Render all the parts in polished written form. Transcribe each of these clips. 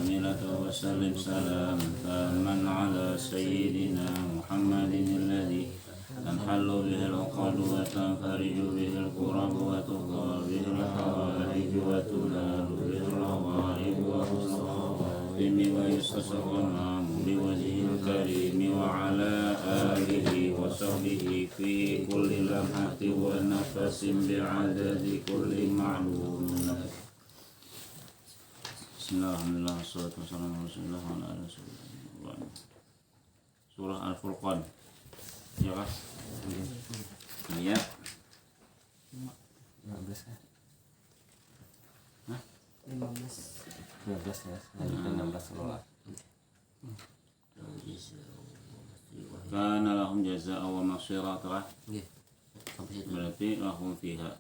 كاملة وسلم سلاما تاما على سيدنا محمد الذي تنحل به العقد وتنفرج به الكرب وتقضى به الحوائج وتنال به الرغائب وحسن الخواتم ويستسقى المام بوجهه الكريم وعلى آله وصحبه في كل لمحة ونفس بعدد كل معلوم. Bismillahirrahmanirrahim. Wassalatu wassalamu ala rasulillah wa ala alihi wasallam. Surah Al-Furqan. Ya kah? Ayat 15 ya? Hah? 15 ya? Lanjutan 16 sholat. Kana lahum jazaa'a wa maghfirah. Nggih. Sampai situ. Berarti lahum fiha.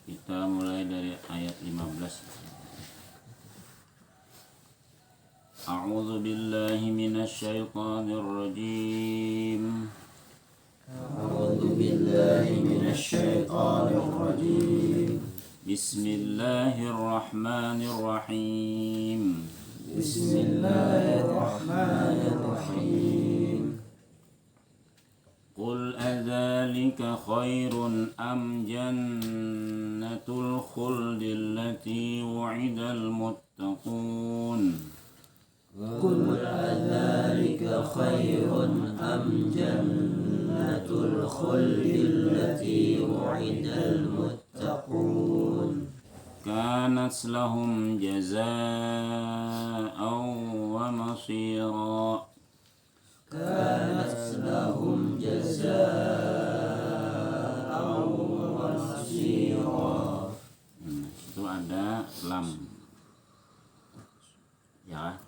Kita mulai dari ayat 15. A'udzu billahi minasy syaithanir rajim. A'udzu billahi minasy syaithanir rajim. Bismillahirrahmanirrahim. Bismillahirrahmanirrahim. Qul adzalika khairun am jannatul khuldi allati wu'idal muttaqun. Qul adzalika khairun am jannatul khuldi allati wu'idal muttaqun. Kanat lahum jazaa'an wa masira. Kanat lahum jazaa'an wa masira. Itu ada lam. Ya.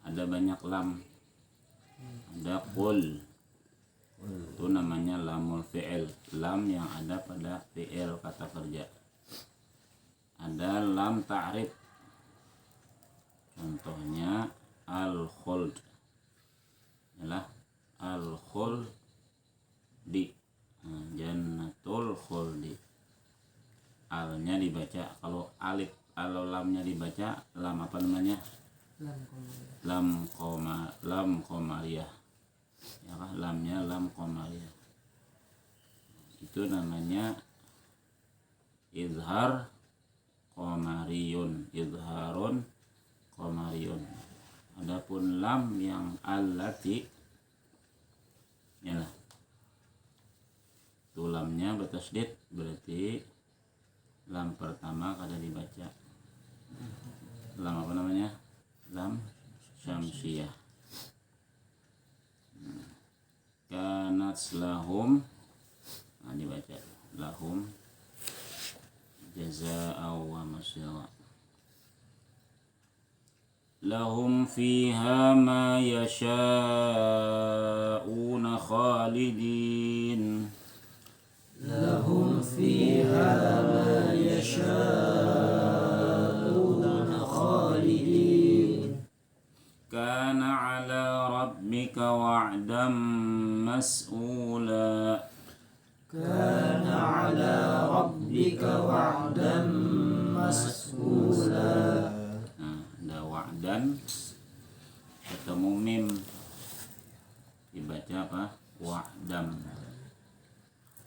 Ada banyak lam. Ada qul. Itu namanya lamul fi'il. Lam yang ada pada fi'il kata kerja. Ada lam ta'rif. Contohnya al-khuld. Ialah al-khuldi. Jannatul khuldi. Alnya dibaca, kalau alif, kalau lamnya dibaca, lam apa namanya? Lam qamariyah. Ya kah? Lamnya lam qamariyah. Itu namanya izhar qamariyun, izharun qamariyun. Adapun lam yang allati, yalah, itu lamnya bertasydid, berarti lam pertama kada dibaca. Lam apa namanya? Lam syamsiyah. Kanat lahum, nah dibaca lahum jazaa'an wa masira. Lahum fiha ma yasha'una khalidin. Lahum fiha ma yasha'una khalidin. Kana ala rabbika wa'dan mas'ula. Kana ala rabbika wa'dan mas'ula. Nah, ada wa'dan ketemu mim, dibaca apa? Wa'dam.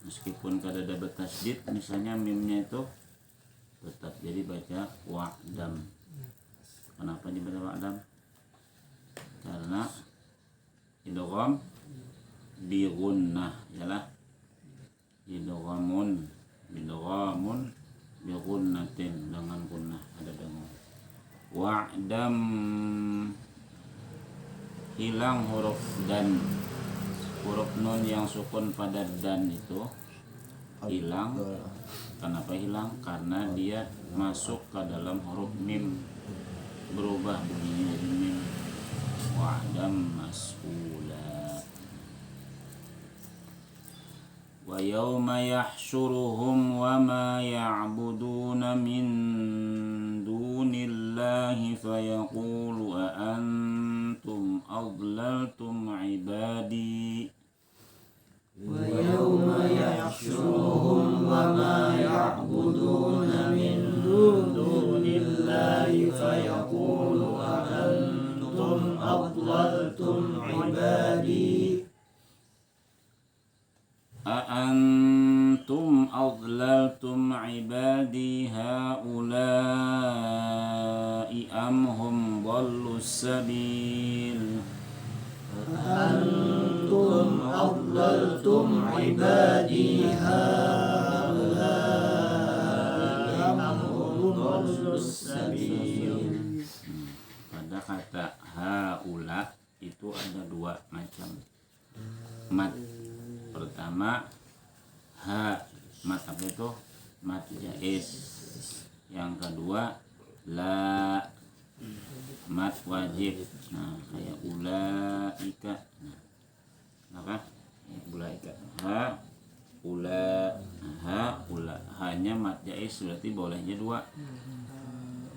Meskipun kada ada bertasydid, misalnya mimnya itu tetap jadi baca wa'dam. Kenapa dibaca wa'dam? Karena idgham di gunnah, yalah, idghamun bi gunnatin, dengan gunnah, ada dengung. Wa'dam, hilang huruf dan, huruf nun yang sukun pada dan itu hilang. Kenapa hilang? Karena dia masuk ke dalam huruf mim, berubah bunyinya jadi mim. Wa'dam mas'ula. Wa yawma yahsyuruhum wa ma ya'buduna min dunillahi fayaqulu a antum adlaltum ibadi. Wa yawma yahsyuruhum wa ma ya'buduna min dunillahi هؤلاء أم هم ضلوا السبيل أنتم أضللتم عبادي هؤلاء أم هم ضلوا السبيل. Pada kata haula itu ada dua macam mat. Pertama ha, mat apa itu? Mat jaiz. Yang kedua la, mat wajib. Nah, kayak ulaika. Nah, apa? Ulaika. Ha ula, ha ula. Hanya mat jaiz berarti bolehnya dua.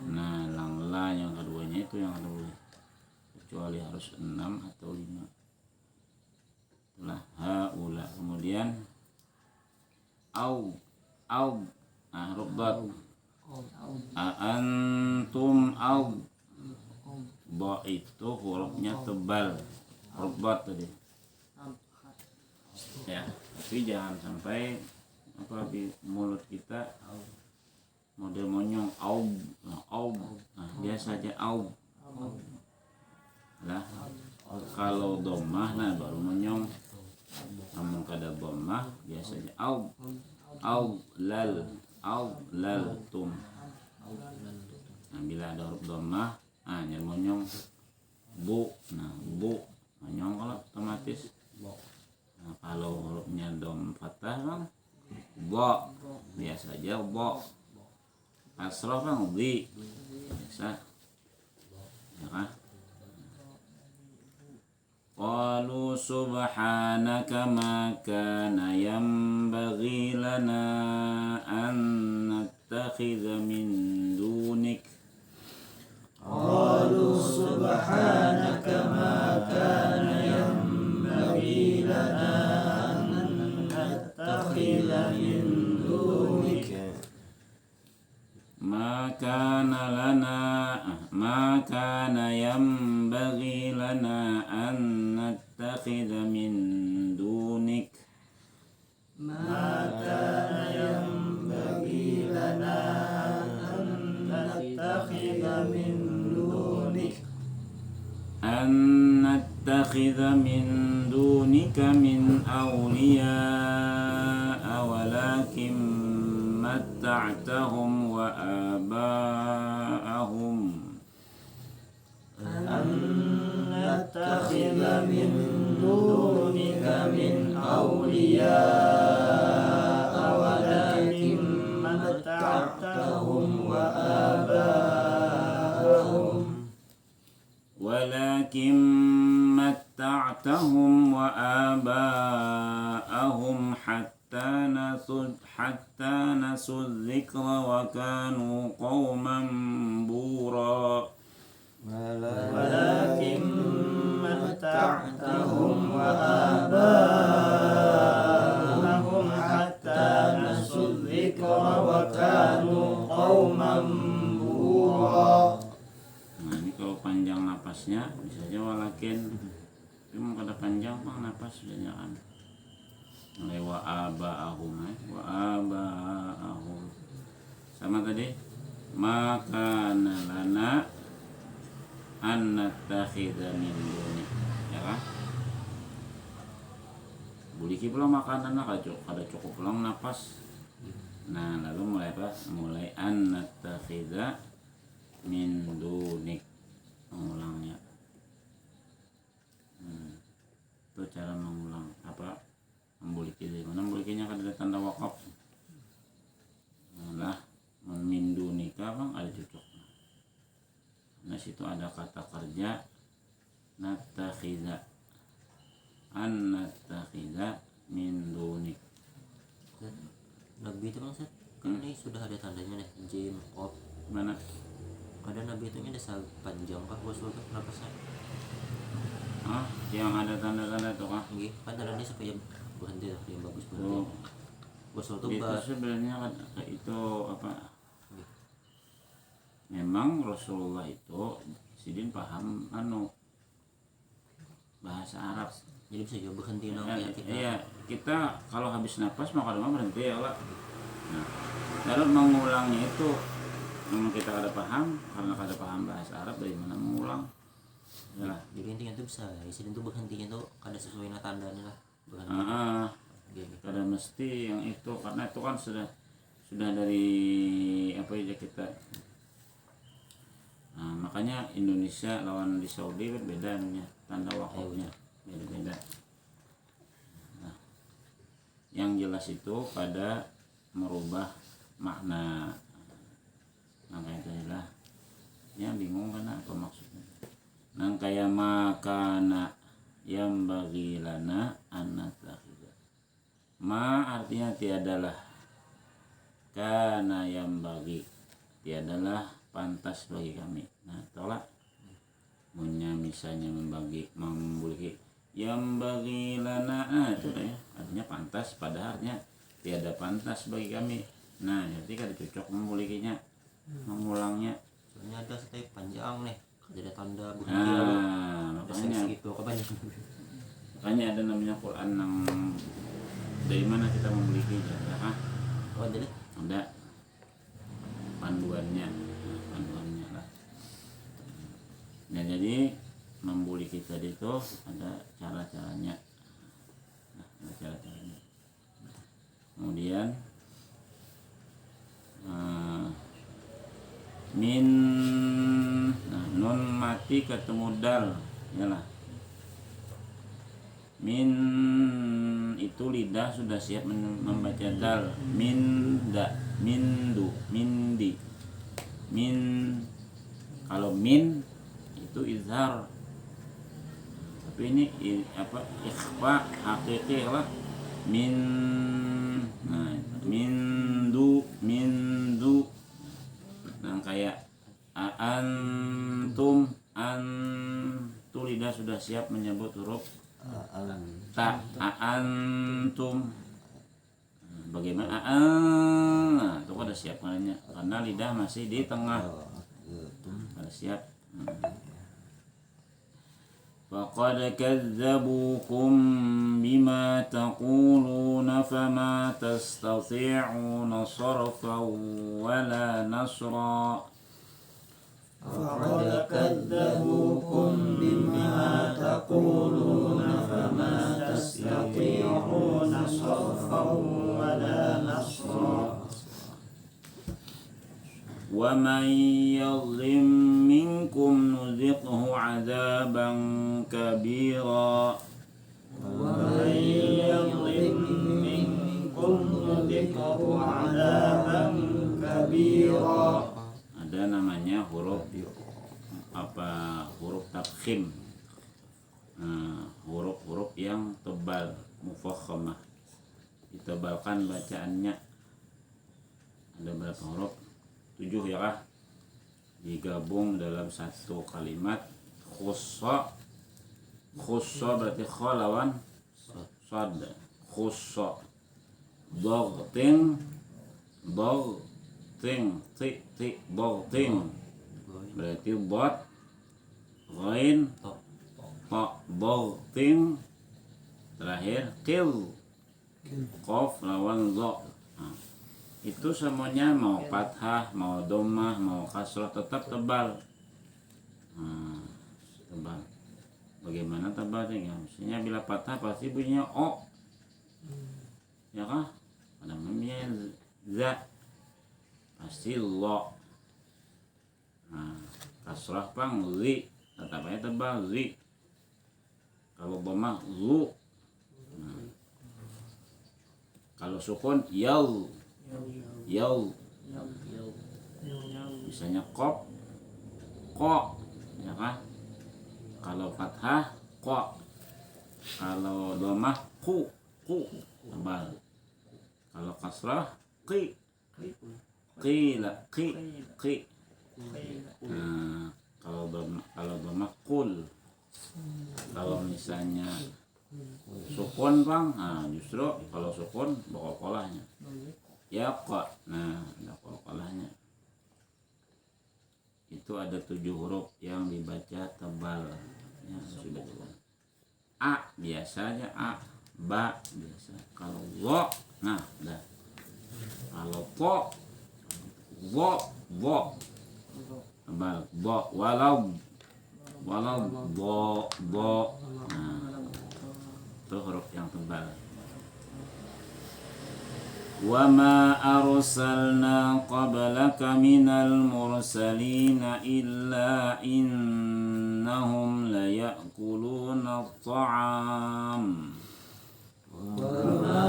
Nah, la yang keduanya itu yang boleh. Kecuali harus 6 atau 5. Itulah haula. Kemudian au, nah rubat. Antum au. Ba itu hurufnya tebal. Rubat tadi. Ya, tapi jangan sampai apa di mulut kita model monyong au, nah dia saja au lah. Kalau domah nah baru monyong, namun kada domah biasanya au lal tum. Nah bila ada huruf domah nyar monyong bu, nah bu monyong kalau otomatis. Nah kalau hurufnya dom fathah bang bo, biasa aja bo. Asrof bang di biasa ya kan. Qalu subhanaka ma kana yanbaghi lana an nattakhidha min dunik. Qalu subhanaka ma kana yanbaghi lana an nattakhidha min dunik. Ma kana yanbaghi lana an nattakhidha min dunik. Ma kana yanbaghi lana an nattakhidha min dunik. An nattakhidha min dunika min awliya'a walakin matta'tahum wa aba'ahum. An nattakhidha min dunika min awliya'a walakin matta'tahum wa aba'ahum. Walakin matta'tahum wa aba'ahum hatta nasu dzikra wa kanu qauman bura. Walakin matta'tahum wa aba'ahum hatta nasu dzikra wa kanu qauman bura. Nah ini kalau panjang napasnya bisa aja walakin, tapi mau kada panjang bang napas sudah kan. Mulai wa aba'ahum, sama tadi maka lana an nattakhidha min duni, ya kan? Buliki pulang makanan kada cukup pulang napas. Nah lalu mulai apa? Mulai an nattakhidha min dunik, mengulangnya. Itu cara mengulang apa? Membuliki dari mana? Membulikinya kan ada tanda wakaf. Nah, min dunika bang ada cocok. Nah situ ada kata kerja nattakhidha, an nattakhidha min dunik. Nabi itu bang Seth, kan ini sudah ada tandanya nih, jim, op. Mana? Ada nabi itu ada panjang kah bos itu kenapa sih? Yang ada tanda-tanda itu kah? Nggih, kan tandanya supaya berhenti lah, yang bagus berhenti. Oh, Bos itu itu sebenarnya kan itu apa? Memang Rasulullah itu sidin paham bahasa Arab. jadi bisa juga berhenti nang ya kita. Iya, kita kalau habis napas maka berhenti ya lah. Nah, dalam mengulangnya itu memang kita kada paham, karena kada paham bahasa Arab dari mana mengulang. Ya lah. Jadi intinya tuh bisa istilah itu berhentinya tuh kada sesuai dengan tandanya lah berhenti. Gitu. Kada mesti yang itu, karena itu kan sudah dari apa ya kita. Nah, makanya Indonesia lawan di Saudi kan beda tanda wakafnya beda-beda. Nah, yang jelas itu pada merubah makna. Makanya itu lah yang bingung kan apa maksudnya. Nang kayak makana yang bagi lana anak takhida. Ma artinya tiadalah, kana yang bagi tiadalah pantas bagi kami. Nah tolak punya misalnya membagi yang bagi lana, itu ya artinya pantas, pada artinya tiada pantas bagi kami. Nah jadi kan cocok membulikinya, mengulangnya. Soalnya ada setiap panjang nih ada tanda berhenti Nah ada makanya seksi gitu ada namanya Quran yang dari mana kita memilikinya ya, oh ada deh. ada panduannya lah. Nah jadi membuli kita itu ada cara-caranya. Nah, ada cara-caranya. Kemudian min, nah nun mati ketemu dal, yalah. Min itu lidah sudah siap membaca dal. Min da, mindu, mindi. Min, kalau min itu izhar, tapi ini apa ikhfa hakiki lah. Min, nah mindu, nah kayak antum, antu lidah sudah siap menyebut huruf ta. Antum, bagaimana nah itu ada siap karena lidah masih di tengah, ada siap. Faqad kadzabukum bima taquluna fama tastati'una sarfan wala nasra. فقد كذبوكم بما تقولون فما تستطيعون صرفا ولا نصرا ومن يظلم منكم نذقه عذابا كبيرا. ومن يظلم منكم نذقه عذابا كبيرا. Ada namanya huruf apa, huruf tafkhim, huruf-huruf yang tebal, mufakhamah, ditebalkan bacaannya. Ada berapa huruf? 7 ya kah? Digabung dalam satu kalimat. Khussa berarti kha lawan sad. Khussa. Dagting, ti dagting berarti dad, ghain, ta, dagting. Terakhir qil, qaf lawan dha. Itu semuanya mau fathah, mau dhammah, mau kasrah tetap tebal. Tebal. Bagaimana tebalnya? Maksudnya bila fathah pasti bunyinya o. Ya kah? Pada namanya za pasti lo. Kasrah pang li, tetap aja tebal li. Kalau dhammah lu. Kalau sukun yal. Misalnya qaf, ko, ya kan? Kalau fathah ko, kalau dhammah ku, tebal. Kalau kasrah qi, qila, qi. Nah, kalau dhammah qul. Kalau misalnya sukun bang, justru kalau sukun pokok-pokoknya ya kok. Nah ada kolkolahnya. Itu ada 7 huruf yang dibaca tebal ya, sudah jelas. A biasanya a, ba biasa. Kalau lo, nah dah Kalau po bo tebal bo walau bo nah itu huruf yang tebal. Wa ma arsalna qablaka minal mursalina illa innahum la ya'kuluna at-ta'am. وما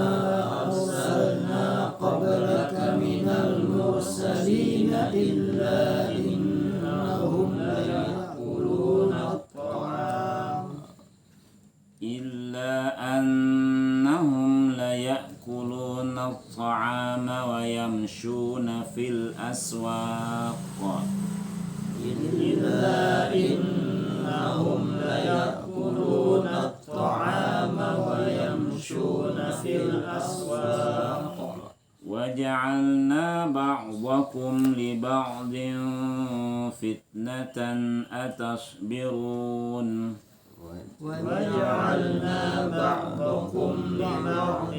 أرسلنا قبلك من المرسلين إلا إنهم ليأكلون الطعام إلا أنهم ليأكلون الطعام ويمشون في الأسواق إلا إنهم ليأكلون الطعام ويمشون في الأسواق وجعلنا بعضكم لبعض فتنة أتصبرون وجعلنا بعضكم لبعض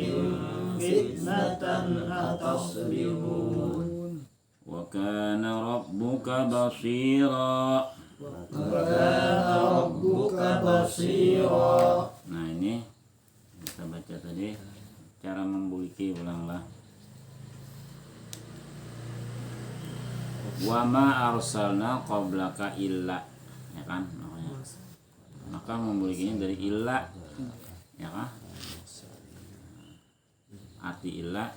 فتنة أتصبرون وكان ربك بصيرا. وكان ربك بصيرا. Nah ini kita baca tadi cara membuliki, ulanglah. Wa ma arsalna qablaka illa, ya kan makanya. Maka membulikinya dari illa, ya kan? Arti illa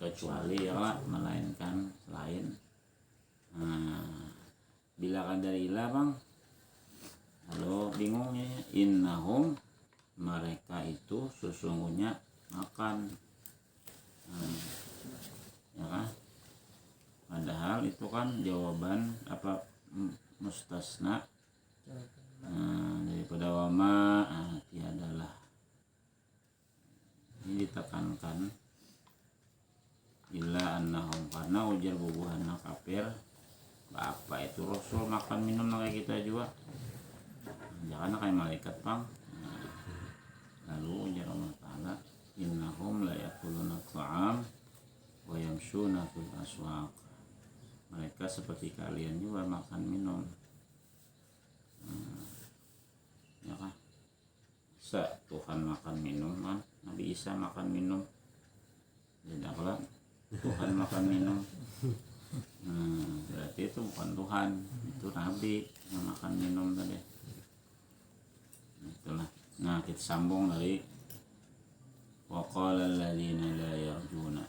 kecuali, ya kan, melainkan selain. Bila kan dari illa bang, halo bingungnya ya. Innahum mereka itu sesungguhnya makan, ya kan? Padahal itu kan jawaban apa mustasna daripada wama tiadalah. Ini ditekankan illa annahum, karena ujar bubuhana kafir apa itu rasul makan minum kayak kita juga, jangan kayak malaikat bang. Lalu ujar Allah Ta'ala innahum la yakuluna ta'am wa yamshuna fil aswaq, mereka seperti kalian juga makan minum. Ya kan, Tuhan makan minum kan, Nabi Isa makan minum, tidaklah Tuhan makan minum. Berarti itu bukan Tuhan, itu Nabi yang makan minum tadi. Itulah. Nah kita sambung dari wa qala alladziina la yarjuna,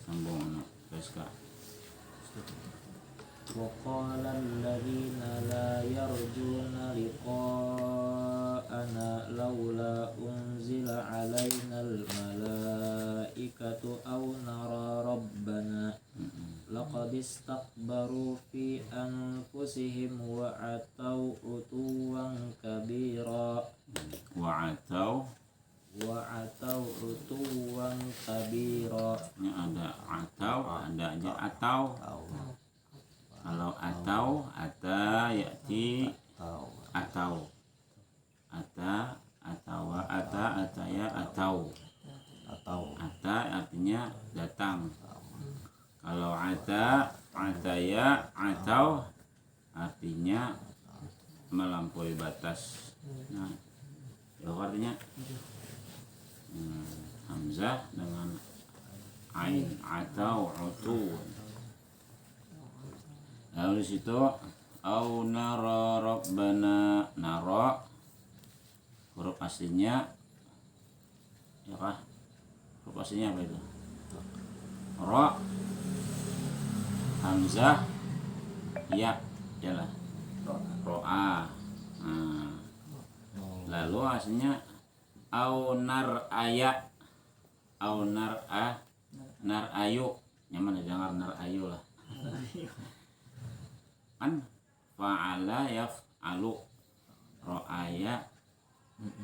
sambung Peska. وقال الذين لا يرجون لقاءنا لولا أنزل علينا الملائكة أو نرى ربنا لقد استكبروا في أنفسهم وعتوا عتوا كبيرا Wa'atau عتوا كبيرا. ini ada atau, ada aja atau. Kalau atau ata yati atau ata atawa ata ataya atau ata artinya datang. Kalau ata ataya atau artinya melampaui batas. Nah itu artinya hamzah dengan ain atau utu. Lalu di situ au nara rabbana, nara huruf aslinya ya kah? Huruf aslinya apa itu? Ra hamzah ya jalan ro'a. Lalu aslinya au nar aya, au nar ayu, nyaman dengar nar ayu lah. Kan fa'ala yaf'alu, ro'aya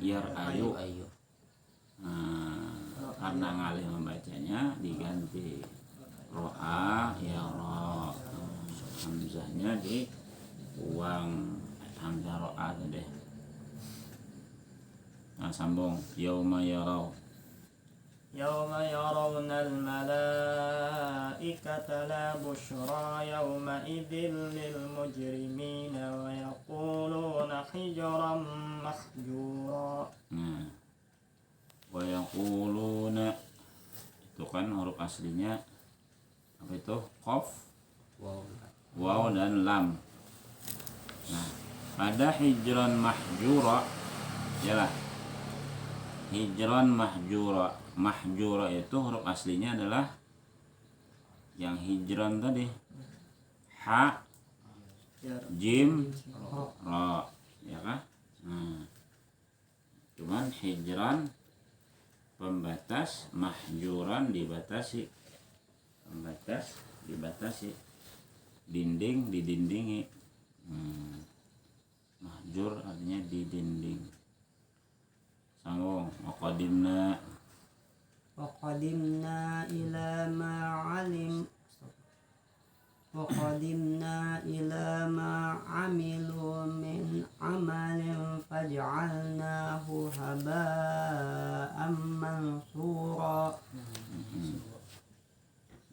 yar'ayu. Karena ngalih membacanya diganti ro'a yara, hamzahnya dibuang, hamzah ro'a tadi. Nah sambung yauma yarau يوم يرون الملائكة لا بشرى يومئذ للمجرمين ويقولون حجرا محجورا. Nah, wa yaquluna itu kan huruf aslinya apa itu? Qaf, Wow. waw dan lam. Nah, pada hijran mahjura yalah. Hijran mahjura. Mahjura itu huruf aslinya adalah yang hijran tadi. Ha, jim, ra, ya kan? Nah, cuman hijran pembatas, mahjuran dibatasi. Pembatas dibatasi. Dinding didindingi. Mahjur artinya didinding. Sambung. وقدمنا إلى ما عملوا من عمل فجعلناه هباء منثورا.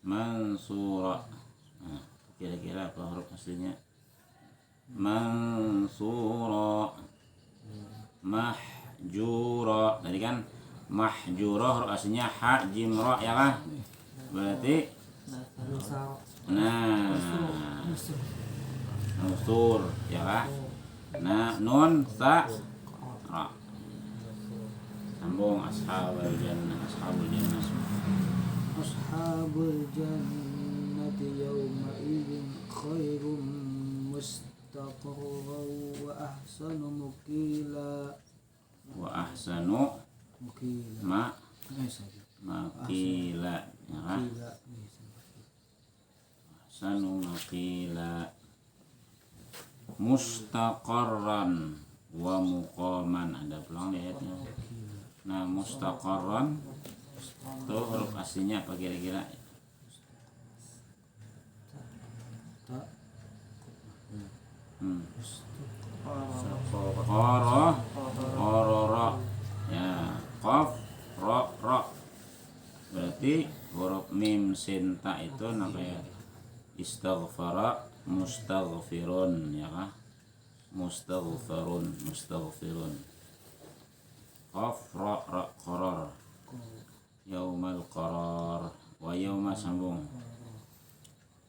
Mansura. Nah, kira-kira apa huruf aslinya? Mansura. Mahjura. Tadi kan mahjura huruf aslinya ha jim ra ya kan? Berarti nusur ya kan? Nah, nun ta ra. Sambung ashabul jannah. أصحاب الجنة يومئذ خير مستقرا وأحسن مقيلا. Wa ahsanu makila ya kan? Ahsanu makila. Mustaqarran wa muqaman. Ada pulang lihatnya. Nah, mustaqarran itu huruf aslinya apa kira-kira? Qarara ya, qaf ra ra. Berarti huruf mim sin ta itu namanya istaghfara mustaghfirun ya kan? Mustaghfirun. Qaf ra ra qarar. Yaumal qarar. Wa yauma sambung.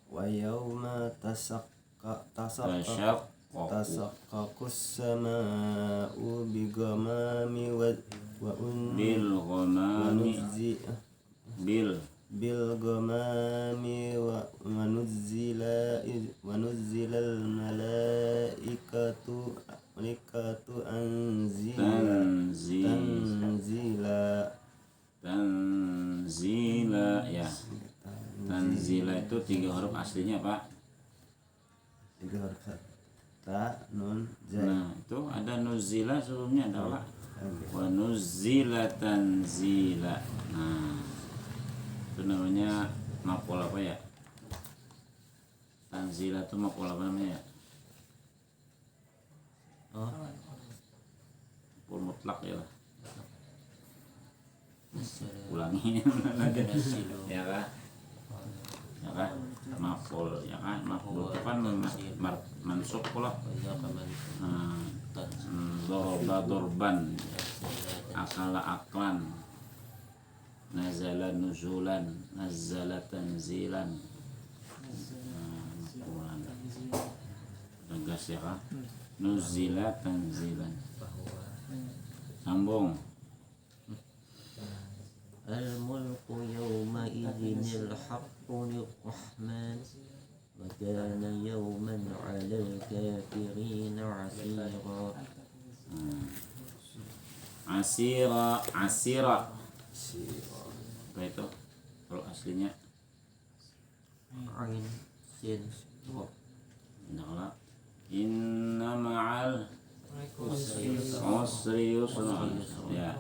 Wa yauma tasaqqaqus samaa'u bighamami wa bil ghamami bil ghamami wa nuzzila al malaikatu tanzila ya. Tanzila itu 3 huruf aslinya Pak. 3 huruf ta nun za. Nah, itu ada nuzila sebelumnya ada Pak. Wa nuzzila tanzila. Nah, itu namanya maf'ul apa ya? Tanzila itu maf'ul apa namanya ya? Maf'ul mutlak ya lah. Ulangi ya kan? Ya kan? Maf'ul ya kan? Maf'ul itu kan mansub pula. Doroba dorban, akala aklan, nazala nuzulan, nazala tanzilan. Tegas ya kan? Nuzila tanzilan. Sambung. Al-mulku yawma idhinil haqqu lirrahman wa kana yawman 'alal kafirina 'asira. Asira. Apa itu? Kalau aslinya Ain sin wa Inna ma'al usri yusra. Ya.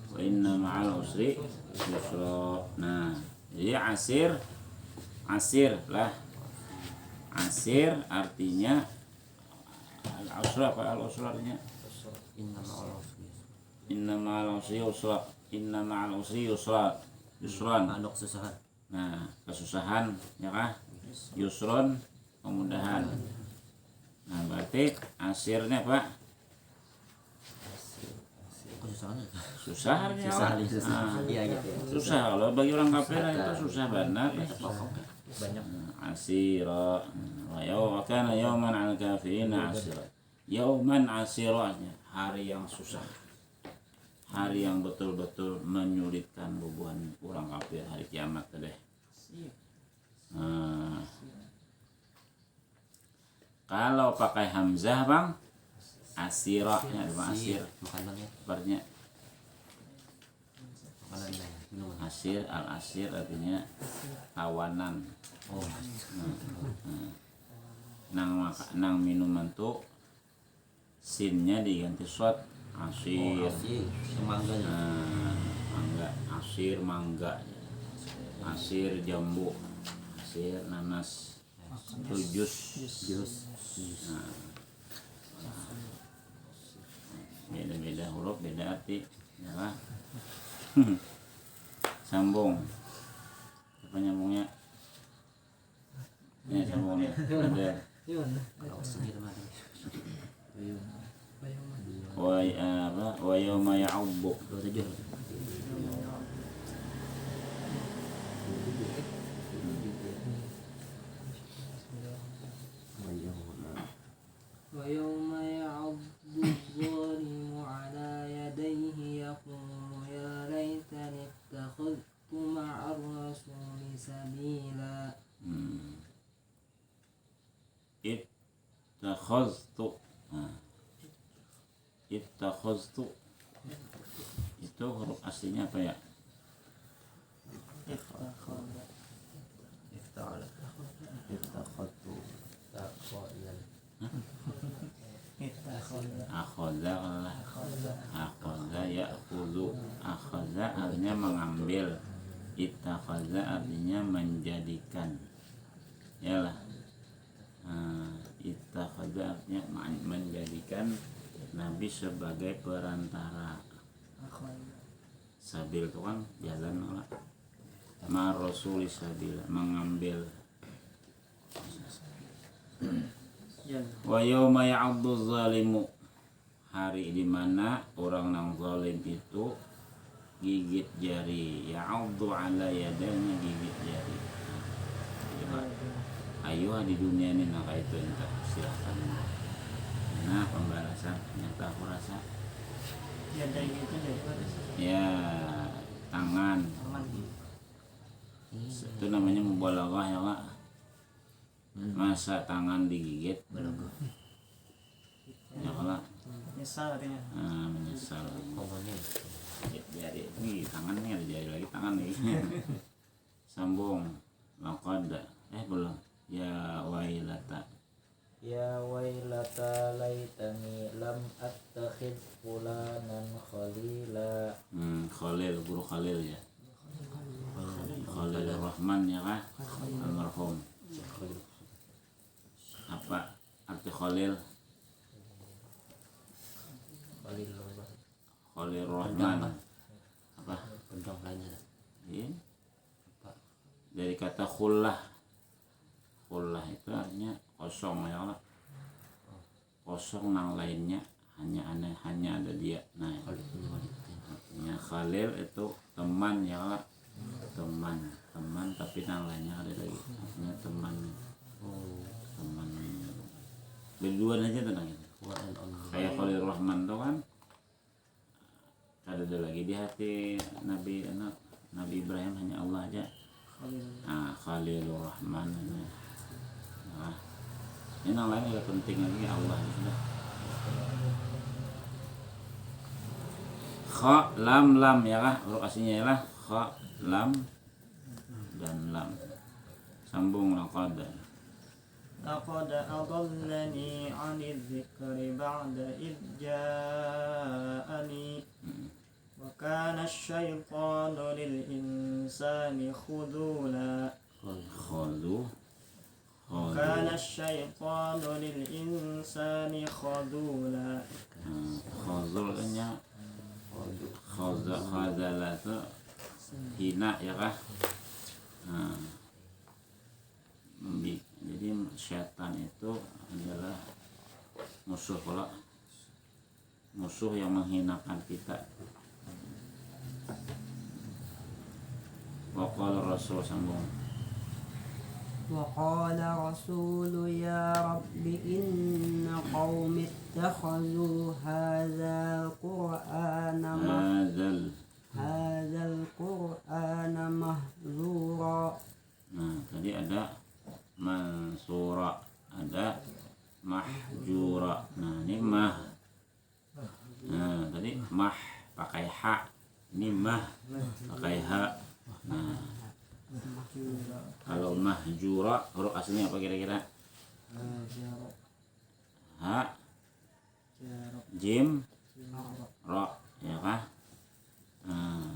Wa inna ma'al usri yusra. Nah, jadi asir lah. Asir artinya al-usra apa al-usra artinya? inna ma'al usri Inna ma'al usri yusra. Inna ma'al usri yusra. Yusron. Andok susahan. Nah, kesusahan ya kah? Yusron, kemudahan. Nah, berarti asirnya Pak? Kesusahan. Susah ya. Susah. Iya gitu ya. Susah kalau bagi orang kafir itu susah banget. Banyak. Asira wa yawma kana yawman 'alal kafirin asira. Yauman asiranya hari yang susah. Hari yang betul-betul menyulitkan beban orang kafir hari kiamat teh. Nah, kalau pakai hamzah Bang, asirahnya Bang asir. Makanannya. Kabarnya Makanannya. Minuman. asir al-asir artinya tawanan. Oh. Nang minuman tuh sinnya diganti shot asir. Semangganya. Mangga asir mangga asir jambu asir nanas itu jus. Nah, beda-beda huruf beda arti ya kan? Sambung apa nyambungnya ya sambungnya ada Kalau sendiri mah. wa yawma ya'ubbu 27. ويوم يعض الظالم على يديه يقول يا ليتني اتخذت مع الرسول سبيلا ittakhaztu itu huruf aslinya apa ya? Ittakhadtu. Akhadha ya'khudhu. Akhadha artinya mengambil, ittakhadha artinya menjadikan. Yalah. Ittakhadha artinya menjadikan Nabi sebagai perantara. Sabil itu kan jalan lah. Ma rasuli sabil mengambil. Wa yauma ya'addu zalimu, hari di mana orang yang zalim itu gigit jari. Ya'addu ala yadanya gigit jari. Ayo di dunia ini nak itu entah silakan. Nah pembalasan nyata aku rasa. Ya dari itu dari mana sih? Ya tangan. Itu namanya mubalaghah ya Pak. Masa tangan digigit ya kalau Nyesal artinya. menyesal. Pokoknya. Jari ini tangan nih ada jari lagi tangan nih. Sambung laqad belum ya wailata. Ya wailata laitani lam attakhid fulanan khalila. Khalil guru Khalil ya. Khalil Rahman ya kah? Almarhum. Apa arti Khalil? Khalil Rahman. Apa? Pendong lainnya. Iya. Dari kata khullah. Khullah itu artinya kosong ya Allah. Kosong nang lainnya hanya ada dia. Nah, artinya Khalil itu teman ya Allah. Teman tapi nang lainnya ada lagi. Artinya teman. Teman. Berdua aja tenang gitu. Kayak Khalil Rahman tuh kan ada lagi di hati Nabi Ibrahim hanya Allah aja. Khalilur Rahman. Nah, ini yang lain juga penting lagi Allah sudah. Kha lam ya kah? Huruf aslinya ialah kha lam dan lam. Sambung laqad. لقد أضلني عن الذكر بعد إذ جاءني وكان الشيطان للإنسان خذولا وكان الشيطان للإنسان خذولا. Khazulnya khazala itu hina ya kah. Nah, jadi setan itu adalah musuh yang menghinakan kita. Waqala Rasul sambung. وقال رسول يا رب إن قوم اتخذوا هذا القرآن مهجورا. Nah, tadi ada mansura, ada mahjura. Nah, ini mah. Nah, tadi mah pakai ha. Ini mah pakai ha. Nah, kalau mahjura huruf aslinya apa kira-kira? Ha, jim, ro, ya kah? Nah,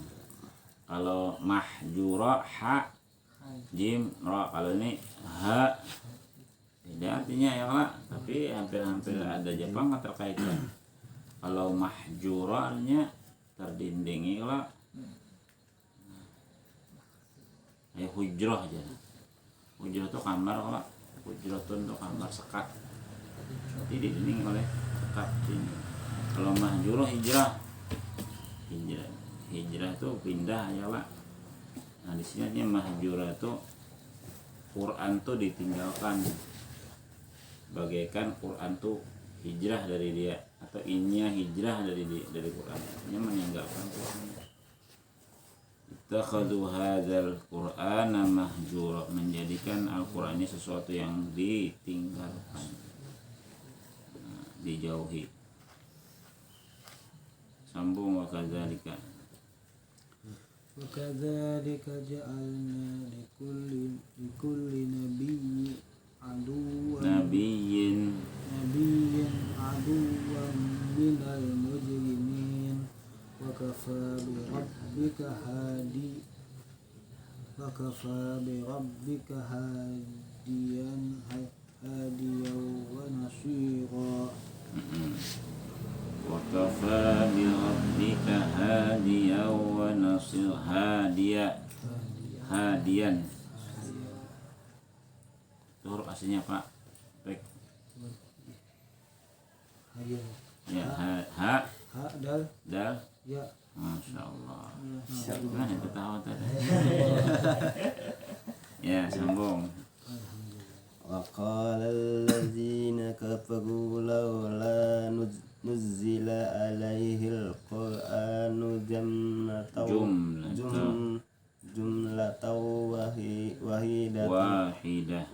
kalau mahjura ha, jim, ro. Kalau ini ha, tidak artinya ya kak, tapi hampir-hampir ada Jepang terkaitkan. Kalau mahjuranya terdindingi kalau hujrah aja. Hujrah itu kamar kalau hujrah itu kamar sekat. Jadi dinding oleh sekat ini. Kalau mahjurah hijrah itu pindah ya pak. Nah di sini mahjurah itu Quran tuh ditinggalkan, bagaikan Quran tuh hijrah dari dia, atau inya hijrah dari Quran, ini meninggalkan Quran. Ittakhadhu hadzal Qur'ana mahjura, menjadikan Al-Qur'an ini sesuatu yang ditinggalkan, dijauhi. Sambung wa kadzalika. وكذلك جعلنا لكل نبي عدوا من المجرمين وكفى بربك هاديا ونصيرا. وكفى بربك هاديا ونصيرا. Hadian itu huruf aslinya Pak Pek. Ya, ha dal Ya. Masya Allah. Gimana itu tahu tadi? Ya, sambung. وقال الذين كفروا لولا نزل عليه القرآن جملة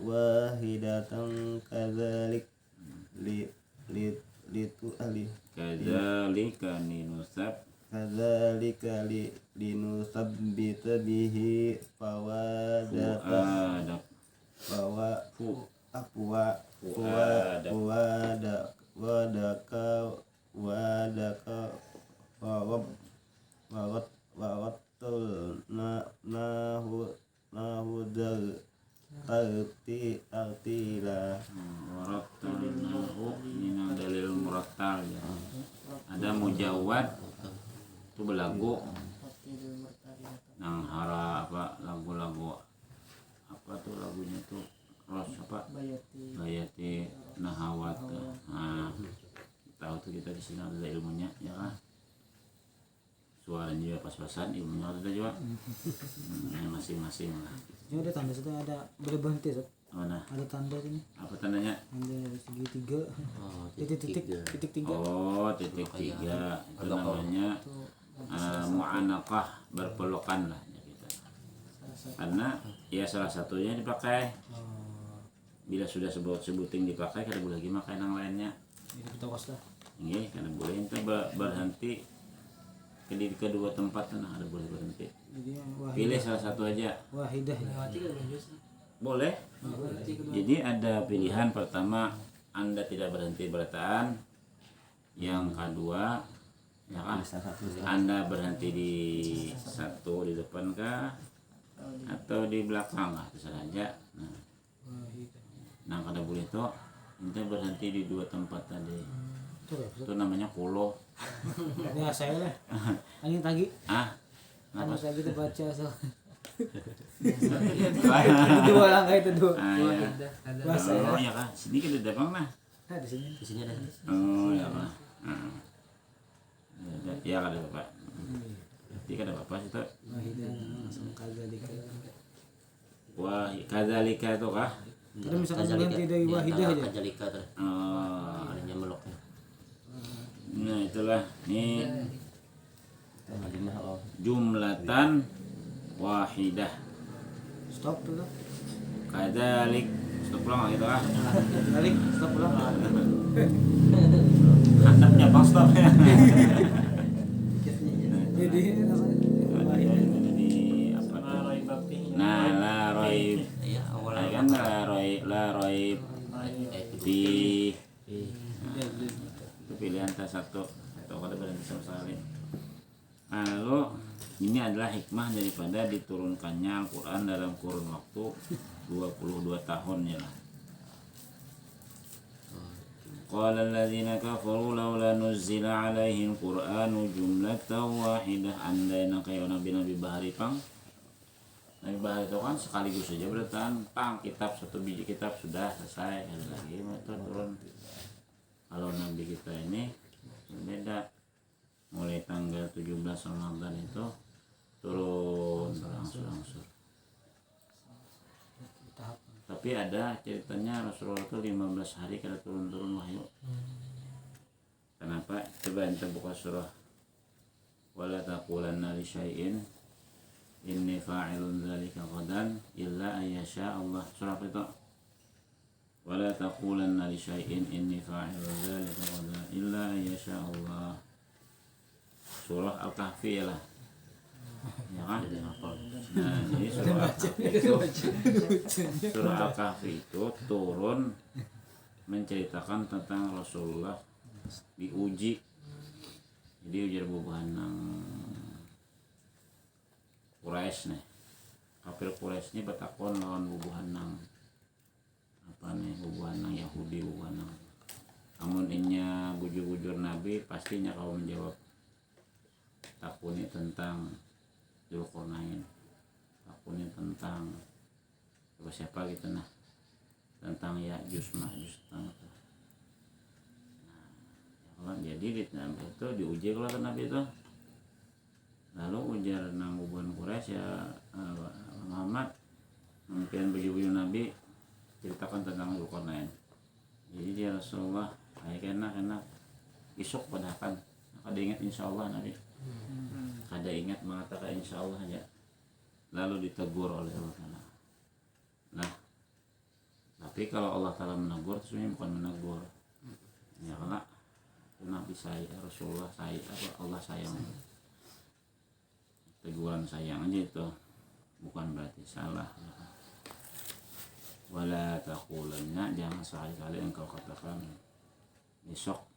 واحدة كذلك كذلك لنثبت به dalil murattal ya. Ada mujawad itu belagu nang hara apa lagu-lagu apa tuh lagunya tuh ros apa bayati nahawat. Nah, tahu tuh kita di sini ada ilmunya ya kan, suaranya juga pas-pasan, ilmunya ada juga masing-masing lah. Ini ada tanda situ, ada boleh berhenti Sob. Mana? Ada tanda sini. Apa tandanya? Ada segitiga. Titik tiga. Oh, titik tiga. Itu namanya mu'anaqah, berpelukan lah ya kita. Karena ya salah satunya dipakai. Bila sudah sebuting dipakai, kada boleh lagi makai yang lainnya. Jadi kita was lah. Ini kada boleh ente berhenti di kedua tempat, nah ada boleh berhenti. Pilih salah satu aja. Wahidah. Boleh. Jadi ada pilihan pertama, Anda tidak berhenti bertahan. Yang kedua, ya kan, Anda berhenti di satu di depan kah atau di belakang kah, terserah aja. Nah kada boleh tuh ente berhenti di dua tempat tadi. Itu namanya kulo. Ya saya lah. Angin tagi. Karena saya gitu baca so. Ah, Dua langkah itu dua. ya. Bahasa ya. Oh ya kah, sini kita datang nah. Nah, di sini. Di sini ada. Oh ya kah. Ya kada bapak. Berarti kada bapak sih tuh. Wahidah langsung kadzalika. Wah, kadzalika itu kah? Kalau misalkan berhenti dari wahidah aja. Kajalika tuh. Oh, Adanya meloknya. nah itulah nih Kalimah oh. jumlatan wahidah. Stop dulu. Kadzalik. Stop ulang gitu kah? Balik, stop ulang. Handapnya bang stop ya. Jadi Jadi apa? La raiba fihi. Nah, la roib. Iya, awalnya Kan la roib di itu pilihan tas satu atau kada berhenti sama sekali. Lalu ini adalah hikmah daripada diturunkannya Al-Quran dalam kurun waktu 22 tahun ya lah. Qala alladzina kafaru laula nuzzila alaihi al-Qur'anu jumlatan wahidah. Andainya kayak nabi-nabi bahari pang. Nabi bahari itu kan sekaligus saja berdatang pang kitab satu biji kitab sudah selesai. Ada lagi itu turun. Kalau nabi kita ini berbeda. Mulai tanggal 17 Ramadan itu turun berangsur-angsur. Tapi ada ceritanya Rasulullah itu 15 hari kada turun-turun wahyu. Kenapa? Coba ente buka surah wala taqulanna li syai'in inni fa'ilun dzalika ghadan illa ayyasha Allah. Surah apa itu? Wala taqulanna li syai'in inni fa'ilun dzalika ghadan illa ayyasha Allah. Surah Al-Kahfi lah. Ya kan? Nah, jadi surah Al-Kahfi itu turun menceritakan tentang Rasulullah diuji. Jadi ujar bubuhan nang Quraisy nih. Kafir Quraisy ini bertakon lawan bubuhan nang apa nih, bubuhan nang Yahudi, bubuhan nang amun inya bujur-bujur Nabi pastinya kau menjawab takuni tentang Dzulqarnain, takuni tentang siapa gitu nah, tentang Ya'juj Ma'juj tentang itu. Nah, jadi di dalam itu diuji kalau Nabi itu. Lalu ujar nang hubungan Quraisy ya Muhammad mungkin baju-baju Nabi ceritakan tentang Dzulqarnain. Jadi dia Rasulullah kayak enak isuk padahal kada ingat insyaallah Nabi. Kada ingat mengatakan insyaallah aja. Lalu ditegur oleh Allah Ta'ala. Nah, tapi kalau Allah Ta'ala menegur itu sebenarnya bukan menegur. Ya karena Nabi saya, Rasulullah saya, Allah sayang. Teguran sayang aja itu, bukan berarti salah. Wala taqulanna, jangan sekali-kali engkau katakan besok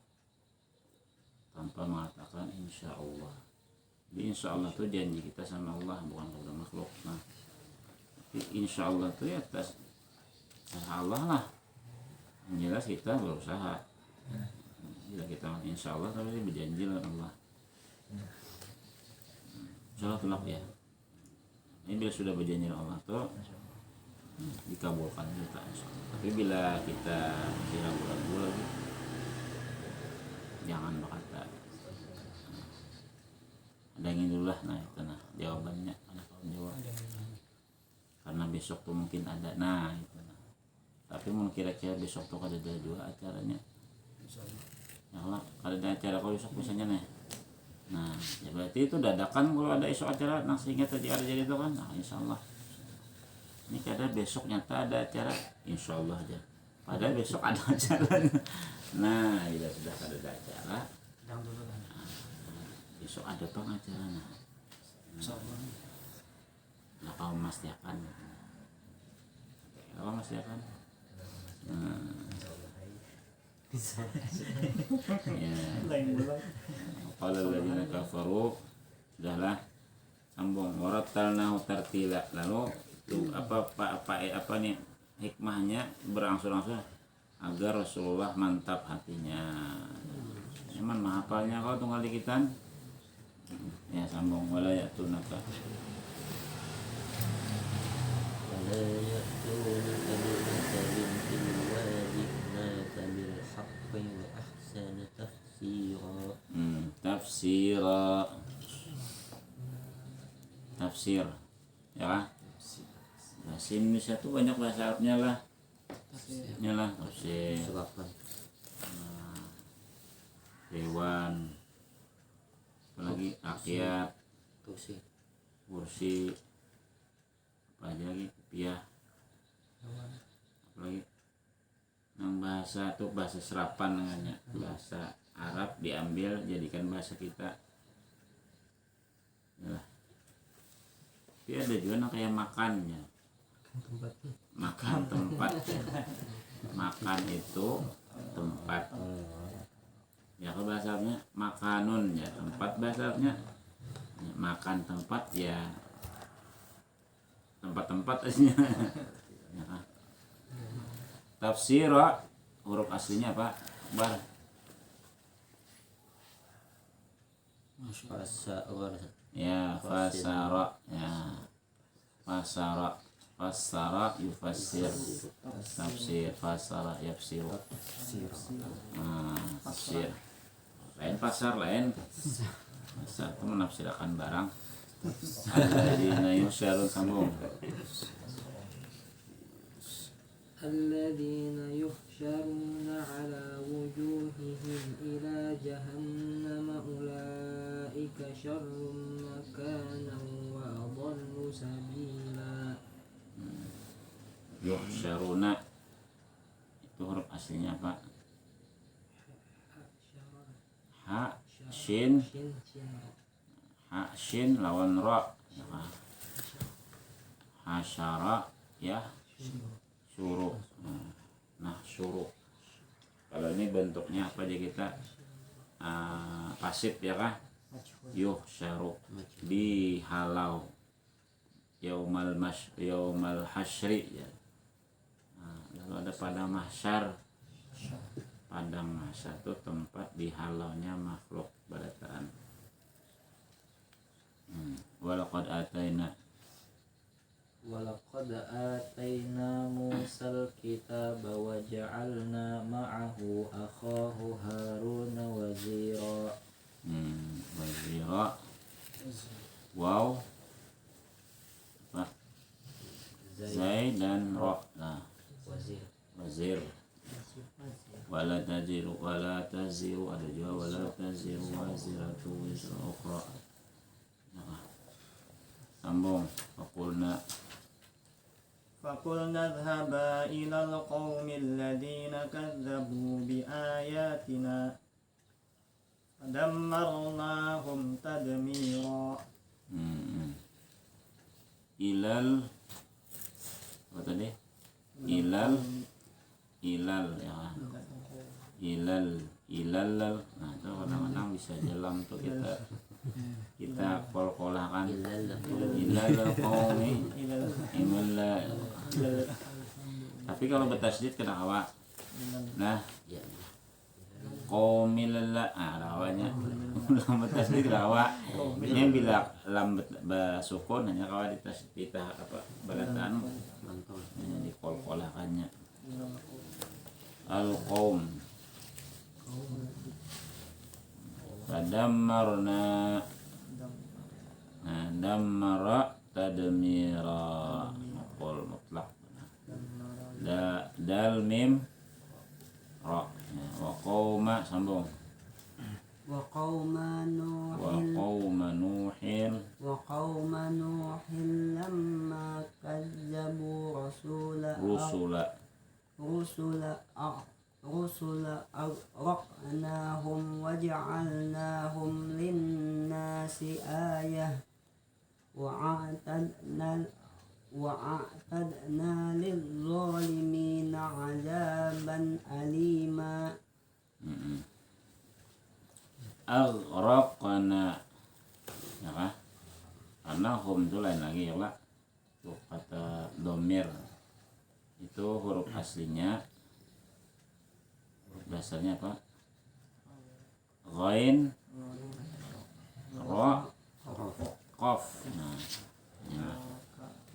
tanpa mengatakan insya Allah. Jadi insya Allah itu janji kita sama Allah, bukan kepada makhluk. Nah, insya Allah itu ya atas Allah lah. Yang jelas kita berusaha. Bila kita insya Allah tapi berjanji dengan Allah. Insya Allah tulak ya. Ini bila sudah berjanji dengan Allah tuh dikabulkan kita insya Allah. Tapi bila kita masih ragu-ragu lagi, jangan berkata ada yang dulu lah. Nah itu nah jawabannya ada kawan jawab karena besok tuh mungkin ada. Nah itu nah. Tapi mungkin kira-kira besok tuh ada juga acaranya ya lah, ada acara kalau besok misalnya nih. Nah ya berarti itu dadakan kalau ada esok acara. Nah sehingga tadi ada jadi itu kan. Nah insya Allah ini kada besok nyata ada acara insya Allah aja, padahal besok ada acara. Nah bila sudah ada acara besok ada pengacara. Nah kau memastikan apa memastikan ya kalau lagi kafaru udahlah sambung warattalnahu tartila. Lalu itu apa nih hikmahnya berangsur-angsur agar Rasulullah mantap hatinya. Cuman mahapalnya kalau tunggal dikitan Ya sambung wala yatunaka. ولا يأتونك بمثل إلا جئناك بالحق وأحسن تفسيرا. Tafsir ya kan? Bahasa Indonesia tuh banyak bahasa Arabnya lah. Tafsir. Sebabkan Hewan, apalagi rakyat, kursi kursi, apa aja lagi, piah, apalagi yang bahasa tuh bahasa serapan namanya, bahasa Arab diambil jadikan bahasa kita. Ya. Tapi ada juga yang kayak makannya, makan tempat, makan itu tempat. Ya kalau bahasa Arabnya makanun ya tempat, bahasa Arabnya ya, makan tempat ya tempat-tempat aslinya. Ya kan? Tafsir huruf aslinya apa? Bar. Ya fasara ya fasara yufassir, tafsir fasara yafsir. Tafsir lain, pasar lain. Pasar itu menafsirkan barang. Alladzina yusyarun sambung. الذين يحشرون على وجوههم إلى جهنم أولئك شر مكانا وأضل سبيلا. Yuhsyaruna itu huruf aslinya apa? Ha shin lawan ra. Hasyara ya syuru. Nah syuru kalau ini bentuknya apa aja kita pasif ya kah? Yuhsyaru dihalau yaumal hasyri ya. Lalu ada pada mahsyar. Padang mahsyar itu tempat dihalaunya makhluk barataan. Walaqad ataina Musal kitaba wa ja'alna ma'ahu akhahu Haruna wazira. Wazira wow apa? Zai dan Ra. Nah, wazir. Wala taziru ada juga wala taziru waziratu wizra ukhra. Nah, sambung. فقلنا اذهبا إلى القوم الذين كذبوا بآياتنا فدمرناهم تدميرا. Ilal apa tadi? Ilal ya. Ilal. Nah, itu kadang-kadang bisa jalan tuh kita kol-kolakan. Ilal qaumi imalla. Tapi kalau bertasydid kena hawa. Nah, qaumil la rawanya. Lam bertasydid kena hawa. Ini bila lam bersukun hanya kalau ditasydid apa berataan hanya di kol-kolakannya. Al-qaum Fadammarna. Nah, dammara tadmira maqul mutlaq. Dal mim ra. Wa qauma sambung. وقوم نوح لما كذبوا رسل أغرقناهم وجعلناهم للناس آية وأعتدنا للظالمين عذابا أليما. Aghraqna ya kan? Karena hum itu lain lagi ya Pak. Tuh kata domir itu huruf aslinya, huruf dasarnya apa? Ghain ro qaf. Nah, ya.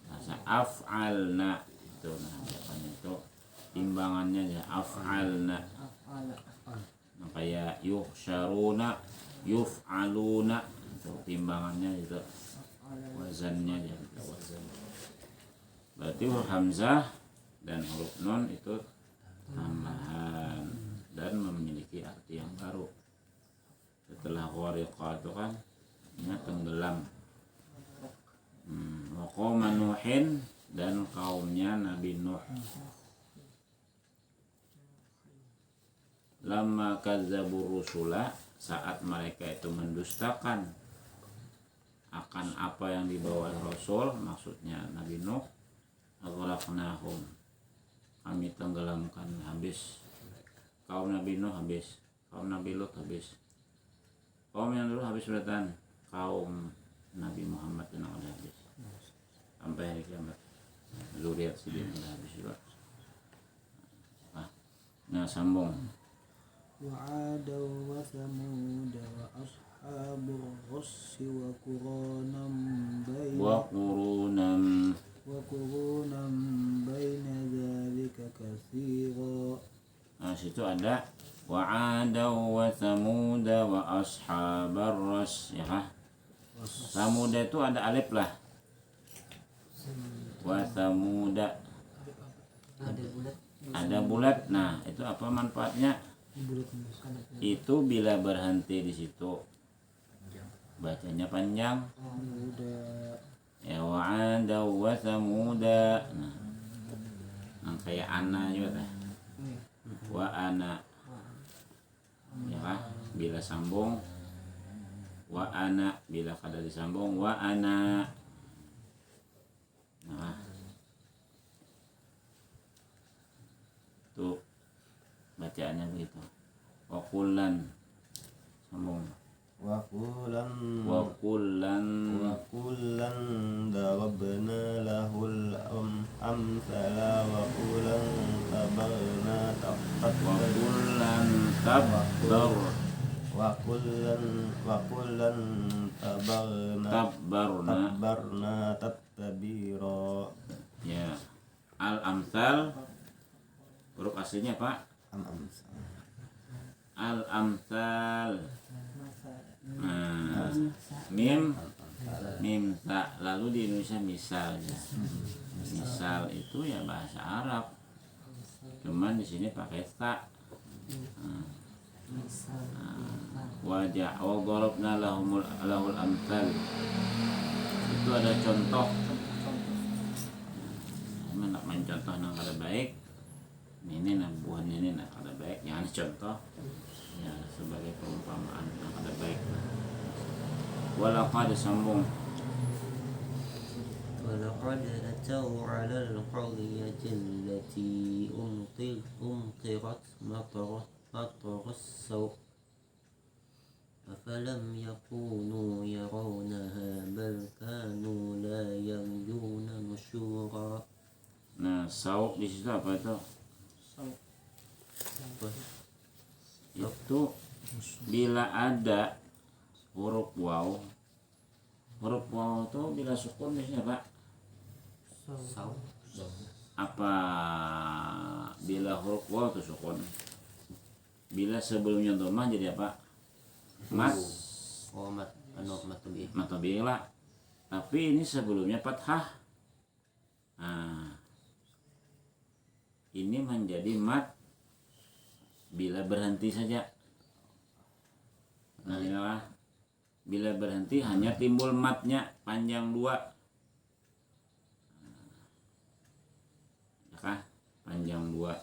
Bahasa af'alna itu, nah biasanya itu timbangannya ya af'alna. Nah, kayak yuhsyaruna, yuf'aluna itu timbangannya itu, wazannya ya wazan. Berarti huruf hamzah dan huruf nun itu tambahan dan memiliki arti yang baru. Setelah ghariqa itu kan tenggelam. Wa qauma Nuhin dan kaumnya Nabi Nuh. Lamma kadzdzabur rusula, saat mereka itu mendustakan akan apa yang dibawa Rasul, maksudnya Nabi Nuh, aghraqnahum, kami tenggelamkan, habis. Kaum Nabi Nuh habis, kaum Nabi Lut habis. Kaum yang dulu habis beratan, kaum Nabi Muhammad yang udah habis sampai hari kiamat. Zuriat si dia udah habis juga. Nah sambung. وعادا وثمود وأصحاب الرس وقرونا بين ذلك كثيرا. Nah situ ada wa'ada wa thamuda wa ashabar ras, ya kah? Samuda itu ada alif lah. Wa thamuda ada bulat. Nah itu apa manfaatnya? Itu bila berhenti di situ bacanya panjang. Ya wa'ada wa thamuda. Nah kayak ana juga tah. Wa ana, ya kan? Bila sambung wa ana, bila kada disambung wa ana. Nah tuh bacaannya begitu. Wa kullan sambung wa kullan darabna lahul amsala wa kullan tabarna tabarna tattabira. Ya, al amsal huruf aslinya Pak? Al amsal. Nah, mim ta, lalu di Indonesia misalnya. Misal itu ya bahasa Arab, cuman di sini pakai ta. Wajah wa darabna lahul amsal, itu ada contoh. Mana mencontoh nang kada baik, ini nah buahnya ini nah kada baik, yang contoh ya sebagai perumpamaan yang kada baik. Walaqad sambung ولقد أتوا على القرية التي أمطرت مطر السوء أفلم يكونوا يرونها بل كانوا لا يرجون نشورا. Nah, sauk di situ apa itu? Itu bila ada huruf waw. Huruf waw itu bila sukun biasanya Pak? Apa bila huruf waw itu sukun? Bila sebelumnya dhammah jadi apa? Mat. Oh, mat tabi'i lah. Tapi ini sebelumnya fathah. Nah, ini menjadi mat bila berhenti saja. Nah, inilah bila berhenti hanya timbul matnya panjang 2. Ya kah? Panjang 2.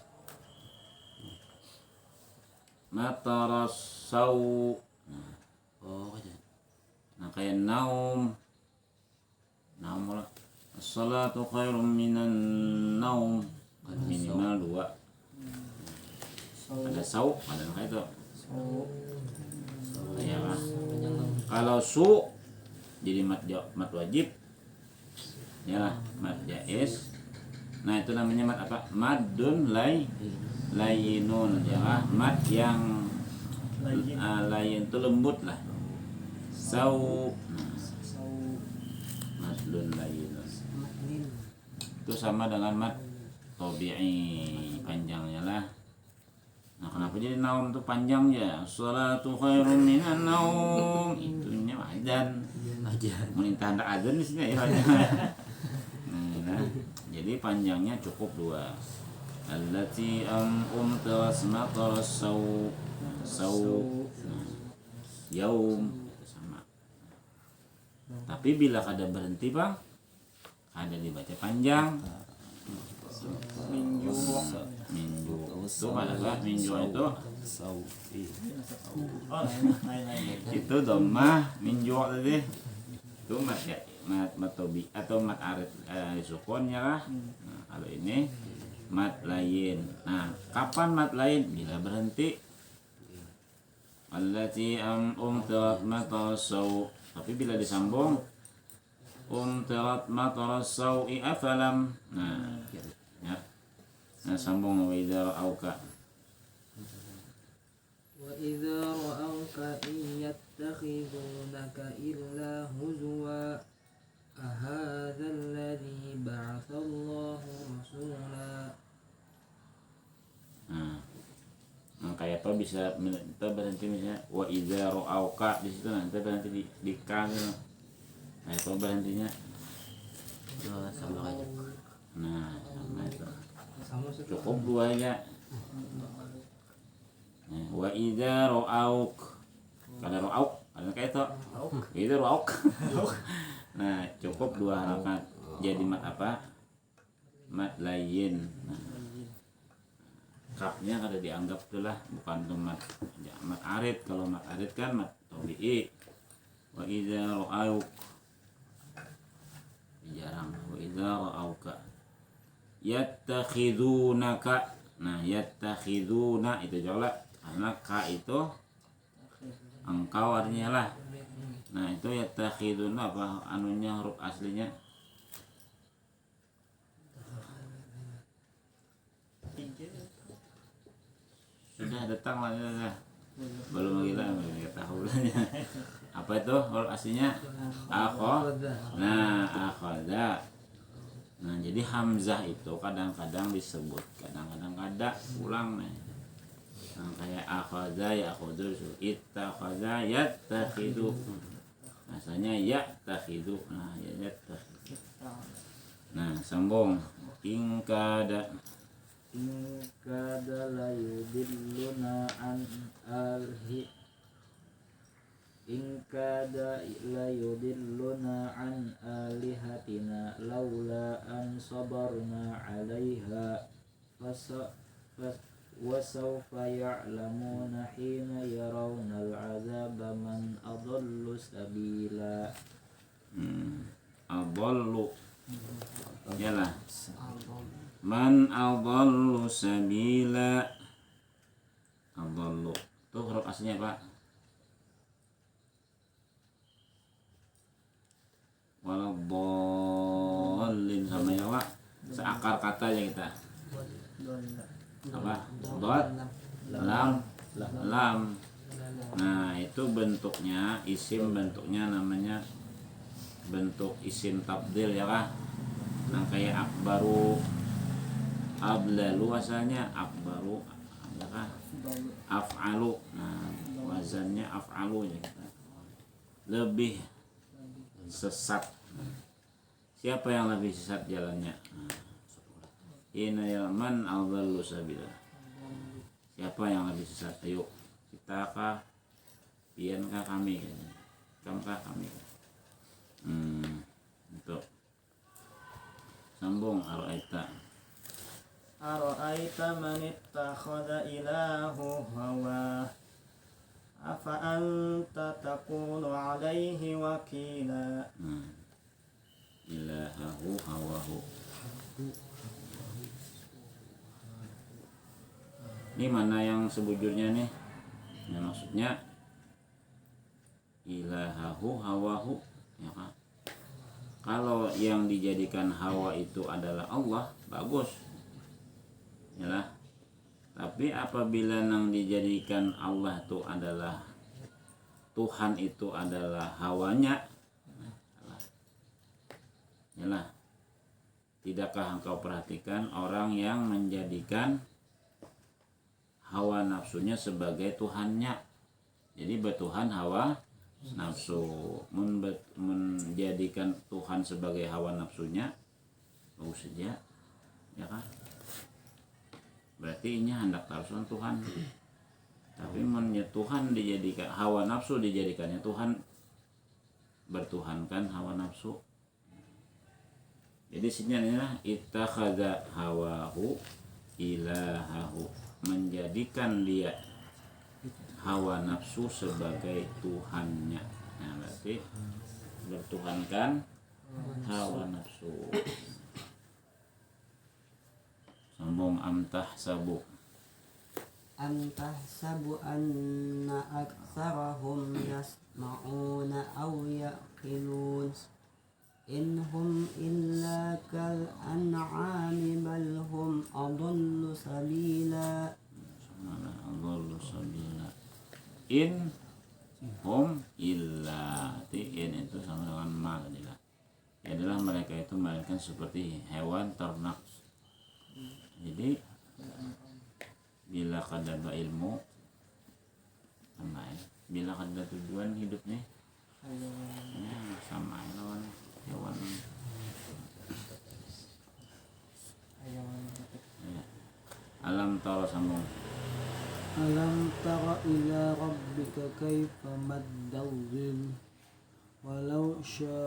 Matarasau. Nah kayak naum lah. As-salatu khairum minan naum. Minimal 2. Ada sau, ada kayak itu. Ya lah. Kalau su jadi mat wajib. Ya lah, mat jaiz. Nah itu namanya mat apa? Madun layinun, ya lah. Mat yang lain itu lembut lah. Sau. Nah, madlun layyinun. Madlin. Itu sama dengan mad tabi'i, panjangnya lah. Nah, kenapa jadi naum tuh panjang ya? Sholatu khairum minan naum. Itunya adzan. Merintah hendak adzan di sini ya. Nah, jadi panjangnya cukup 2. Allati umtiras mataras sau. Yaum sama. Tapi bila kada berhenti bang, ada dibaca panjang. Minju itu adalah minju itu itu domah minju tadi itu mat ya mat tobi atau mat arit sukunnya lah. Nah, kalau ini mat lain. Nah, kapan mat lain? Bila berhenti. Allati umtirat matarasau. Tapi bila disambung umtirat matarasau afalam. Nah, ya. Nah, sambung wa idza ra'auka. وإذا رأوك إن يتخذونك إلا هزوا أهذا الذي بعث الله رسولا. Nah, kayak apa bisa kita berhenti misalnya wa idza ra'auka di situ nanti berhenti di kan. Nah, itu berhentinya. Sama aja. Nah, sama itu. Cukup 2 aja. Wa idza ra'auk. Kada ra'auk, ada kayak itu. Idza ra'auk. Nah, cukup 2 harakat. Jadi mat apa? Mat lain. Nah, kapnya kada dianggap itulah bukan tuh mat arid. Kalau mat arid kan mat tabi'i. Wa idza ra'auk. Jarang. Wa idza ra'auka. Yattakhidunaka. Nah, yattakhiduna itu jolak karena ka itu engkau artinya lah. Nah, itu yattakhiduna apa anunya huruf aslinya? Sudah datang lah ya. Belum lagi lah enggak tahu lah. Apa itu huruf aslinya? Nah, akhadha. Nah, jadi hamzah itu kadang-kadang disebut, kadang-kadang kada ulang nih. Nah, kayak akhadha ya akhudhu, ittakhadha yattakhidu. Rasanya yattakhidu. Nah, ya yattakhidu. Nah, sambung. In kada la yudilluna an alhi. In kada la yudilluna an alihatina laula an sabarna 'alaiha wasawfa ya'lamuna hina yarawna al'azaba man adallu sabila. Adallu. Yalah. Man adallu sabila. Adallu. Tuh huruf aslinya Pak. Walau bolin sama ya Pak. Seakar katanya kita. Apa? Dot, lam. Nah, itu bentuknya isim, bentuknya namanya bentuk isim tabdil ya Kak. Nah, kayak akbaru, ablalu asalnya akbaru, apakah? Af'alu. Nah, wazannya af'alu ya kita. Lebih sesat. Siapa yang lebih sesat jalannya? Ina man adallu sabila. Siapa yang lebih sesat? Ayo kita kah? Pian kah kami? Kamu kah kami? Untuk sambung ara'aita. Ara'aita man ittakhadha ilahu hawa afa anta taqulu alaihi wakila. Ilahahu hawahu. Ini mana yang sebujurnya nih? Yang maksudnya ilahahu hawahu ya kan? Kalau yang dijadikan hawa itu adalah Allah, bagus. Yalah. Tapi apabila yang dijadikan Allah itu adalah Tuhan itu adalah hawanya, yalah, tidakkah engkau perhatikan orang yang menjadikan hawa nafsunya sebagai Tuhannya? Jadi bertuhan hawa nafsu, menjadikan Tuhan sebagai hawa nafsunya, bagus saja, ya kan? Berarti ini hendak tarusan Tuhan. Tapi Tuhan dijadikan hawa nafsu, dijadikannya Tuhan, bertuhankan hawa nafsu. Jadi sebenarnya ittakhadha hawahu ilahahu, menjadikan dia hawa nafsu sebagai Tuhannya. Nah, berarti bertuhankan hawa nafsu. Sambung amtah sabu. Antah sabu anna aktsarahum yasma'una aw yaqilun inhum illa kal an'ami bal hum adallu sabila. Adallu sabila. In hum illa, in itu sama dengan ma tadi lah. Adalah mereka itu melainkan seperti hewan ternak. Jadi bila kadada ilmu sama ya, bila kadada tujuan hidupnya ya, sama ya, lawan hewan. Ya. Alam tara sambung. Alam tara ila rabbika kaifa maddal dhil walau syaa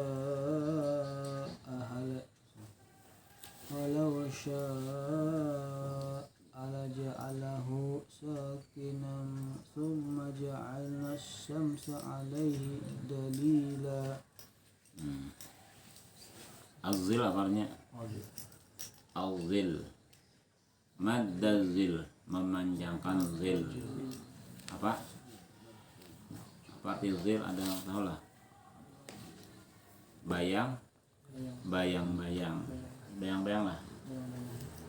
ja'alahu sakinan thumma ja'alna asy-syamsa 'alaihi dalila. Azil apa artinya? Azil. Maddazil, memanjangkan zil. Apa arti zil? Ada yang tahu lah. Bayang lah.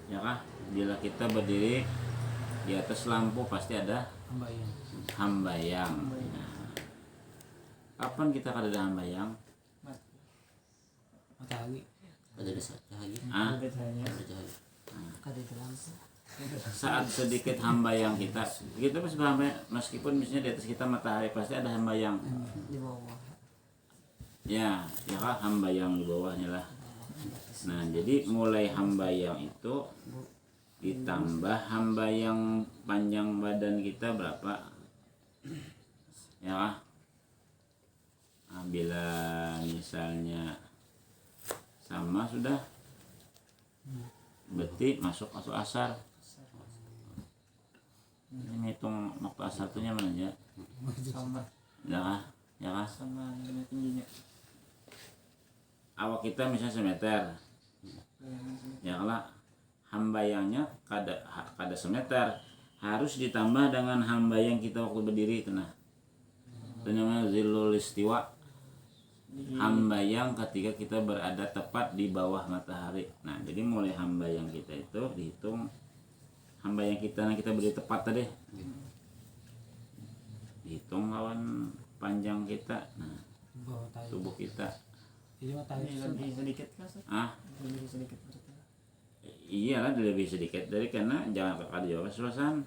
Ya kah? Bila kita berdiri di atas lampu pasti ada hambayang. Nah, kapan kita ada hambayang? Matahari. Ada cahaya. Ada cahaya. Ada cahaya. Kada itu lampu. Saat sedikit hambayang kita masih berhambayang, meskipun misalnya di atas kita matahari pasti ada hambayang. Di bawah. Ya kah, hambayang di bawahnya lah. Nah, jadi mulai hambayang itu ditambah hambayang panjang badan kita berapa? Ya kah? Nah, bila misalnya sama sudah, berarti masuk asar. Ini hitung waktu asar itu mana aja? Sama Ya kah? sama dengan tingginya. Awak kita misalnya semeter, ya kalau hambayangnya kada semeter, harus ditambah dengan hambayang kita waktu berdiri itu. Nah, itu namanya zilul istiwa, hambayang ketika kita berada tepat di bawah matahari. Nah, jadi mulai hambayang kita itu dihitung hambayang kita, nah kita berdiri tepat tadi, dihitung lawan panjang kita, nah tubuh kita. Ini lebih sedikit kan? Lebih sedikit berarti. Iyalah lebih sedikit dari, karena jangan kada jawab suasana.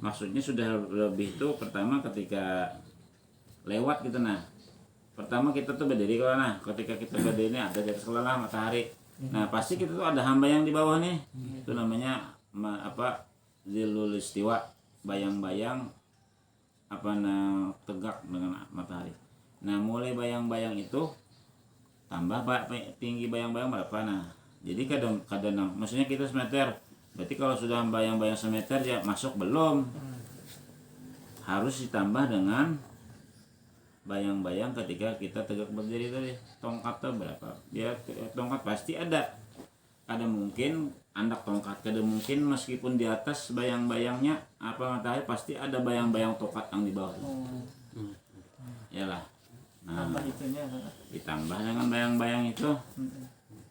Maksudnya sudah lebih itu pertama ketika lewat gitu. Nah, pertama kita tuh berdiri kalau ketika kita berdiri ada di atas kelala matahari. Nah, pasti kita tuh ada hambayang di bawah nih. Itu namanya zilul istiwa, bayang-bayang tegak dengan matahari. Nah, mulai bayang-bayang itu tambah tinggi bayang-bayang berapa? Nah, jadi kadang maksudnya kita semeter, berarti kalau sudah bayang-bayang semeter ya masuk belum, harus ditambah dengan bayang-bayang ketika kita tegak berdiri tadi. Tongkat tuh berapa? Ya tongkat pasti ada mungkin andak tongkat, kada mungkin meskipun di atas bayang-bayangnya matahari pasti ada bayang-bayang tongkat yang di bawah. Yalah. Nah, ditambah dengan bayang-bayang itu.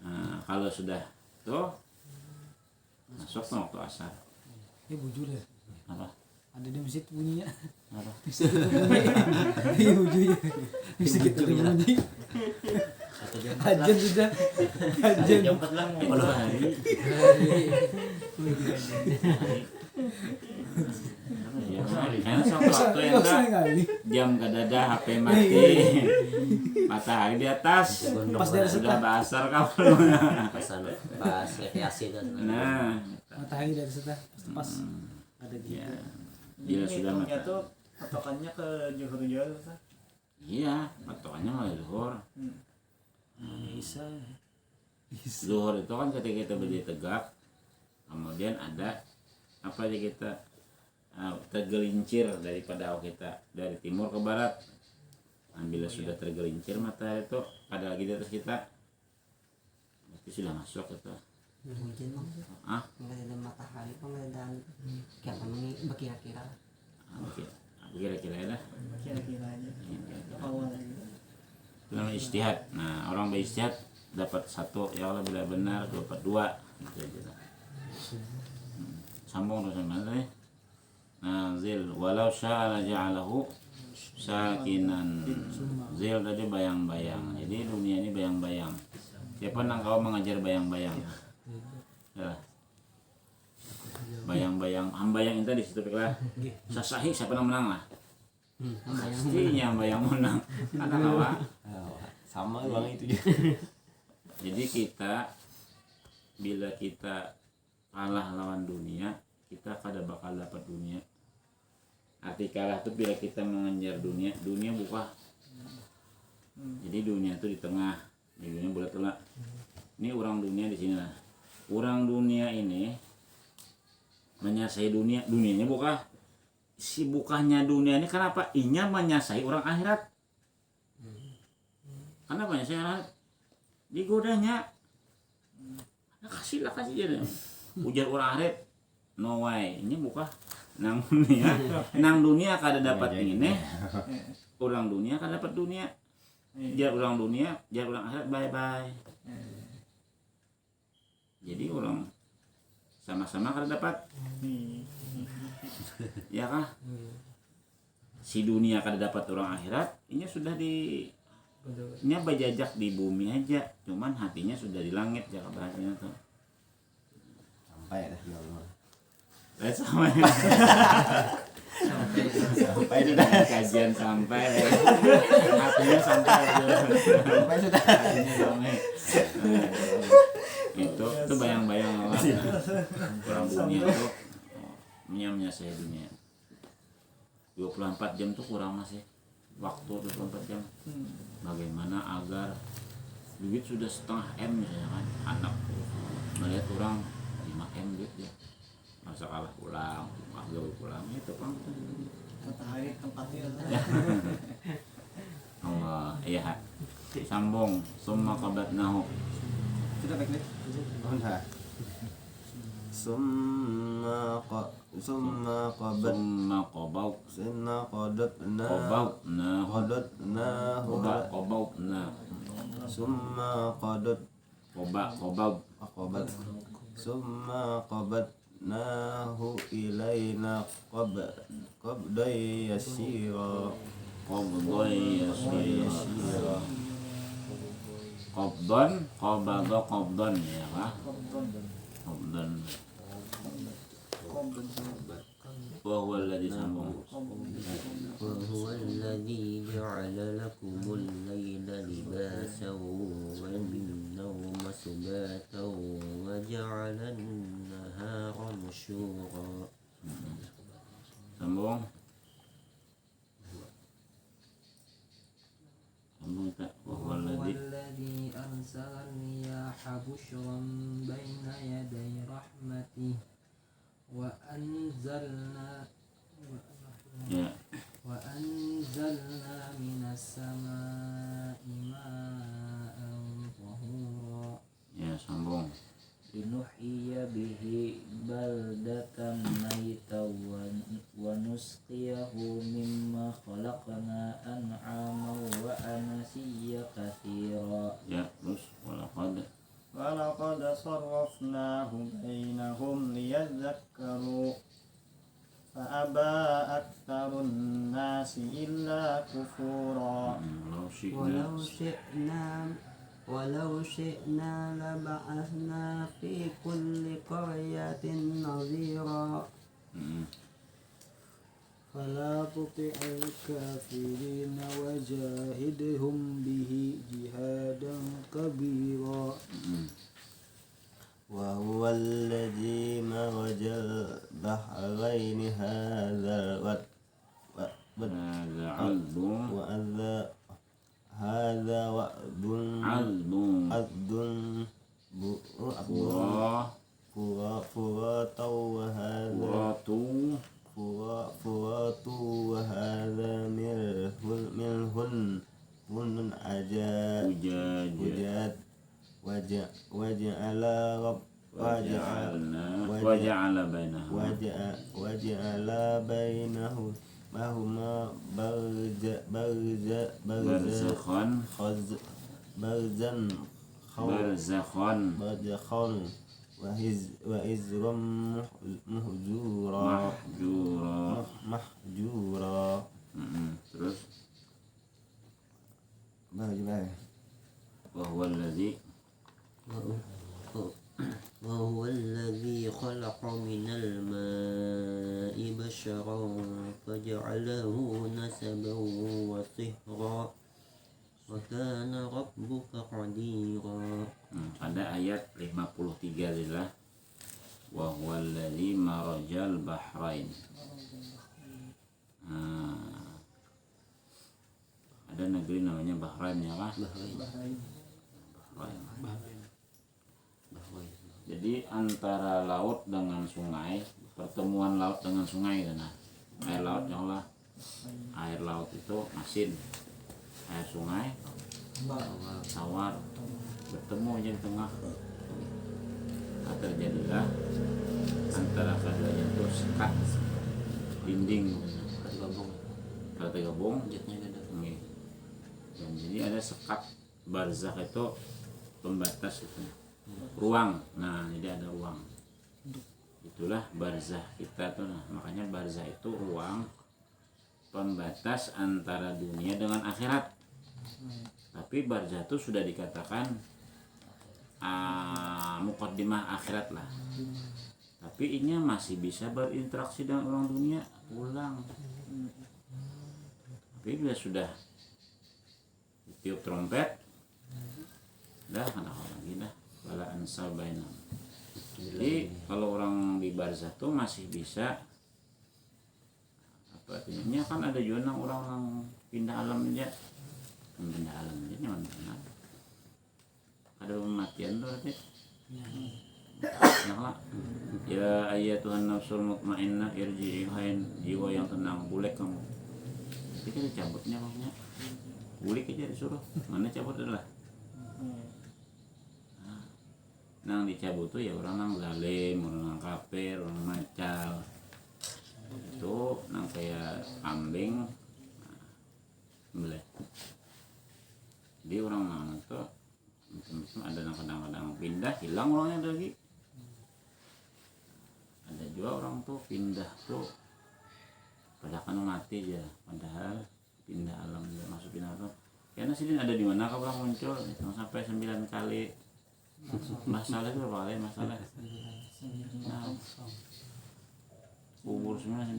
Nah, kalau sudah tuh masuk waktu asar. Ini bujur ya. Apa? Ada di masjid bunyinya. Apa? Bisa gitu bunyi. Di ujungnya. Bisa gitu bunyi. Satu jam Ajan sudah. Ajan. jam 4 lah mau pada hari. Ya, karena suatu waktu yang Bosan kali. jam kadada HP mati, matahari di atas, Pas dari sudah setan. basar kamu. Pas rekreasi dan Nah, Matahari dari setan. Pas. Ada gitu. ya, dia sudah Hitungnya mata. tuh patokannya ke juhur-juhur Ustaz. Iya, patokannya mulai zuhur. Bisa. Zuhur itu kan ketika kita berdiri tegak, kemudian ada apa aja kita tergelincir daripada awak kita dari timur ke barat. Nah, bila sudah tergelincir matahari itu ada lagi di atas kita, itu sudah masuk itu. Mungkin mah Ah, nggak ada matahari kok nggak ada kayak kami berkira-kira. oke. Kira-kira ya dah. Kira-kira aja. Awal lagi. Itu namanya ijtihad. Nah, orang berijtihad dapat satu, ya Allah bila benar dapat dua. Gitu aja dah. Sambung terus mana tadi? Zil walau sya'ala ja'alahu sakinan. Zil tadi bayang-bayang. Jadi dunia ini bayang-bayang. Siapa nang kau mengajar bayang-bayang? Ya. Bayang-bayang, hambayang itu di situ pikirlah. Sasahi siapa yang menang lah? Pastinya bayang menang. Ada kawa. Sama bang itu juga. Jadi kita bila kita kalah lawan dunia, kita kada bakal dapat dunia. Arti kalah itu bila kita mengejar dunia, dunia buka. Jadi dunia itu di tengah, di dunia bulat telak. Ini orang dunia di sini lah. Orang dunia ini menyasai dunia, dunianya buka. Si bukanya dunia ini kenapa? Inya menyasai orang akhirat. Kenapa menyasai akhirat? Digodanya. Kasih jadi. Ujar orang akhirat, no way. Ini buka. Nang dunia kada dapat ini. Orang dunia kada dapat dunia. Jar orang dunia, jar orang akhirat bye bye. Jadi orang sama-sama kada dapat. Ya kah? Si dunia kada dapat orang akhirat, ini sudah di ini bajajak di bumi aja, cuman hatinya sudah di langit ya bahasanya tuh. Sampai dah ya Allah. Sampai Sampai sudah. kajian sampai hatinya sampai Sampai sudah. hatinya sampai. Itu bayang-bayang Allah. Orang dunia tuh menyasai dunia. 24 jam tuh kurang masih waktu 24 jam. Bagaimana agar duit sudah setengah M misalnya kan, anak melihat orang 5 M duit ya, masa kalah pulang, gawe pulang itu kan. Matahari tempatnya. Allah, iya. Sambung, summa qabatnahu. Kita baik-baik. Udah. Summa qabat Summa qadatna summa qabatnahu ilaina qabdan yasira. Qabdan ya kah? Qabdan. Wa huwa alladhi sambung. وهو الذي جعل لكم الليل لباسا والنوم سباتا وجعل النهار نشورا. Sambung. Sambung tak. Wa huwa alladhi والذي أرسل الرياح بشرا بين يدي رحمته ya. وأنزلنا من السماء ماء طهورا. Ya, sambung. linuhyiya bihi baldatan maytan wa nusqiyahu mimma khalaqna an'aman wa anasiyya katsira. Ya, terus walaqad ولقد صرفناه بينهم ليذكروا فأبى أكثر الناس إلا كفورا ولو شئنا لبعثنا في كل قرية نذيرا فلا تطع الكافرين وجاهدهم به جهادا كبيرا وهو الذي مرج البحرين هذا هذا وعد فرات وهذا ملح أجاج وجعل بينهما برزخا وحجرا محجورا. Terus bagaimana? وهو الذي خلق من الماء بشرا فجعله نسبا وصهرا وكان ربك قديرا. Pada ayat 53 adalah wa huwallazi marajal bahrain. Ada negeri namanya Bahrain ya kah? Bahrain. Jadi antara laut dengan sungai, pertemuan laut dengan sungai kan, air laut ya Allah, air laut itu asin, air sungai tawar, bertemu aja di tengah, terjadilah antara keduanya itu sekat dinding, kalau tergabung, dan jadi ada sekat barzakh itu pembatas itu. Ruang, nah jadi ada ruang, itulah barzakh kita tuh, nah, makanya barzakh itu ruang pembatas antara dunia dengan akhirat. Tapi barzakh itu sudah dikatakan muqaddimah akhirat lah, tapi ini masih bisa berinteraksi dengan orang dunia pulang. Tapi bila sudah tiup trompet, dah anak lagi dah bala ansal bainam. Jadi kalau orang di barzakh tuh masih bisa apa artinya, kan ada juga orang pindah alam aja, nyaman benar. Ada kematian tuh artinya. Nah, ya ayyatuhan nafsul mutmainnah irji'i, jiwa yang tenang, boleh kamu. Tapi kan dicabutnya maksudnya. Boleh aja disuruh, mana cabut adalah. Nang dicabut tuh ya orang nang zalim, orang nang kafir, orang macal. Itu nang kayak kambing, boleh. Jadi orang nang itu ada nang kadang-kadang pindah, hilang orangnya lagi. Ada juga orang tuh pindah tuh, padahal kan mati aja, padahal pindah alam, masukin apa? Karena sidin ada di mana kau orang muncul, sampai 9 kali. Masalah itu berapa kali masalah? Nah, kubur 9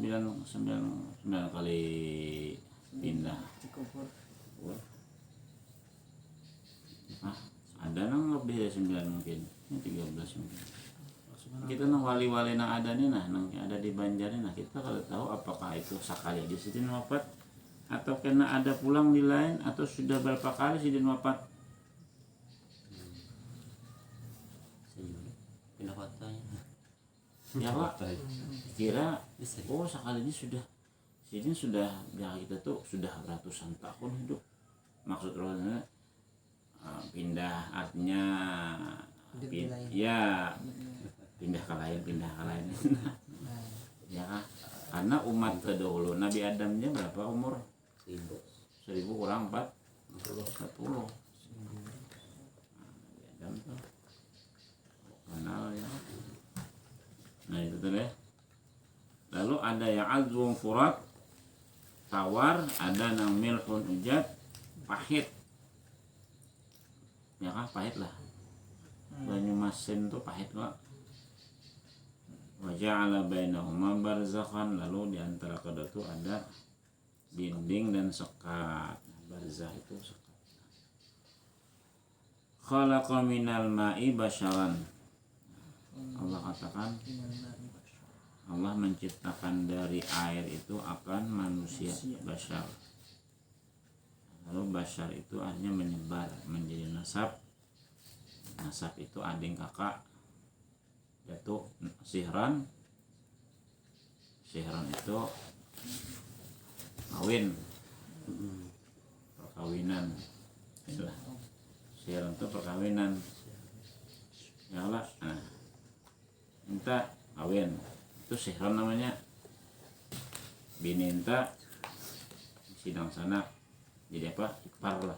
kali pindah. Ada nang lebih dari 9 mungkin, ini 13 mungkin. Kita nang wali-wali nang ada nih, nang ada di Banjar nih, nah kita kalau tahu apakah itu sekali di sidin wafat atau kena ada pulang di lain, atau sudah berapa kali sidin wafat? Pindah kotanya. Ya Pak, kira oh sekali ini sudah sidin sudah ya, kita tuh sudah ratusan tahun hidup. Maksud rohnya pindah artinya ya pindah ke lain ya kan, karena umat terdahulu Nabi Adamnya berapa umur? 1000 kurang 40. Nabi Adam tuh kenal ya. Nah itu tuh deh. Lalu ada yang azbun furat, tawar, ada yang milhun ujat, pahit. Ya kan pahit lah. Banyu masin tuh pahit kok. Wa ja'ala bainahuma barzakhan, lalu di antara kedua itu ada dinding dan sekat. Barzah itu sekat. Khalaqa minal ma'i basyaran. Allah katakan Allah menciptakan dari air itu akan manusia basyar. Lalu basyar itu artinya menyebar menjadi nasab. Nasab itu adik kakak, yaitu sihran. Sihran itu kawin, perkawinan. Itulah sihran itu perkawinan. Ya Allah, nah, minta kawin itu sihran namanya. Bini minta sidang sanak jadi apa? Ipar lah.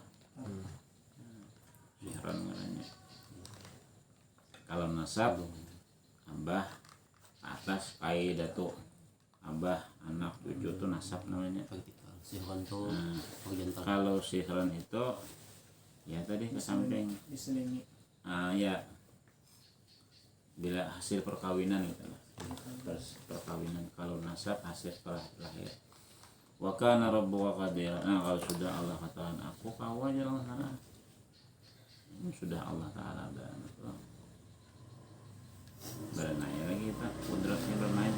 Sihran namanya. Kalau nasab abah atas kai datuk, abah anak cucu itu nasab namanya. Sihron tuh jantan. Kalau sihran itu ya tadi ke samping diselingi. ya bila hasil perkawinan gitu lah. Perkawinan. Kalau nasab hasil setelah lahir. Wa kana rabbuka qadira. Nah, kalau sudah Allah katakan aku kau aja lah sana. Sudah Allah Ta'ala dan berenaya lagi kita kudratnya bermain.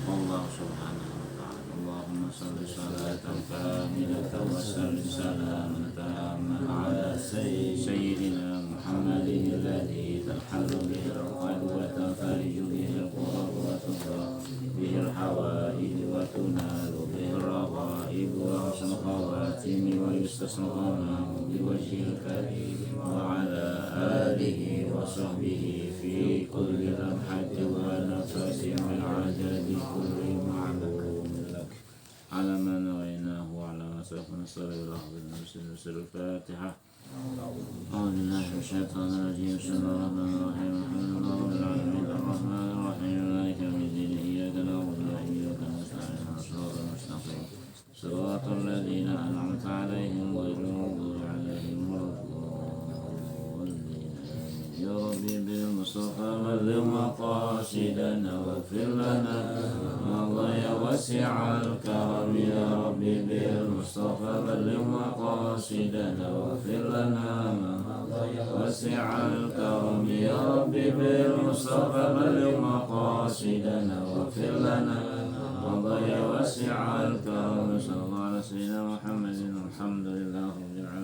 Allah subhanahu wa ta'ala. Allahumma salli salatan kamilatan wa salli salaman tamman ala sayyidina Muhammadin alladhi talhallu bihi al-qad wa tanfariju bihi al-qurab wa tudra bihi al-hawaid wa tunalu bihi al-raghaib wa husnul khawatim wa yustasnaqana biwajhil karim wa ala alihi wa sahbihi fi kulli lamhatin wa nafasin min adadi kulli ma'lum lak ala man nawaynahu wa ala asrafna sallallahu alaihi wa sallam. Al-Fatiha. أعوذ بالله من الشيطان الرجيم. بسم الله الرحمن الرحيم. الحمد لله رب العالمين الرحمن الرحيم مالك يوم الدين إياك نعبد وإياك نستعين اهدنا الصراط المستقيم صراط الذين أنعمت عليهم غير المغضوب عليهم ولا الضالين. يا ربي بالمصطفى بلغ مقاصدنا واغفر لنا ما ضيع وسع الكرم. يا ربي بالمصطفى بلغ مقاصدنا واغفر لنا ما ضيع وسع الكرم. يا ربي بالمصطفى بلغ مقاصدنا واغفر لنا ما ضيع وسع الكرم. صلى الله على سيدنا محمد. الحمد لله رب العالمين.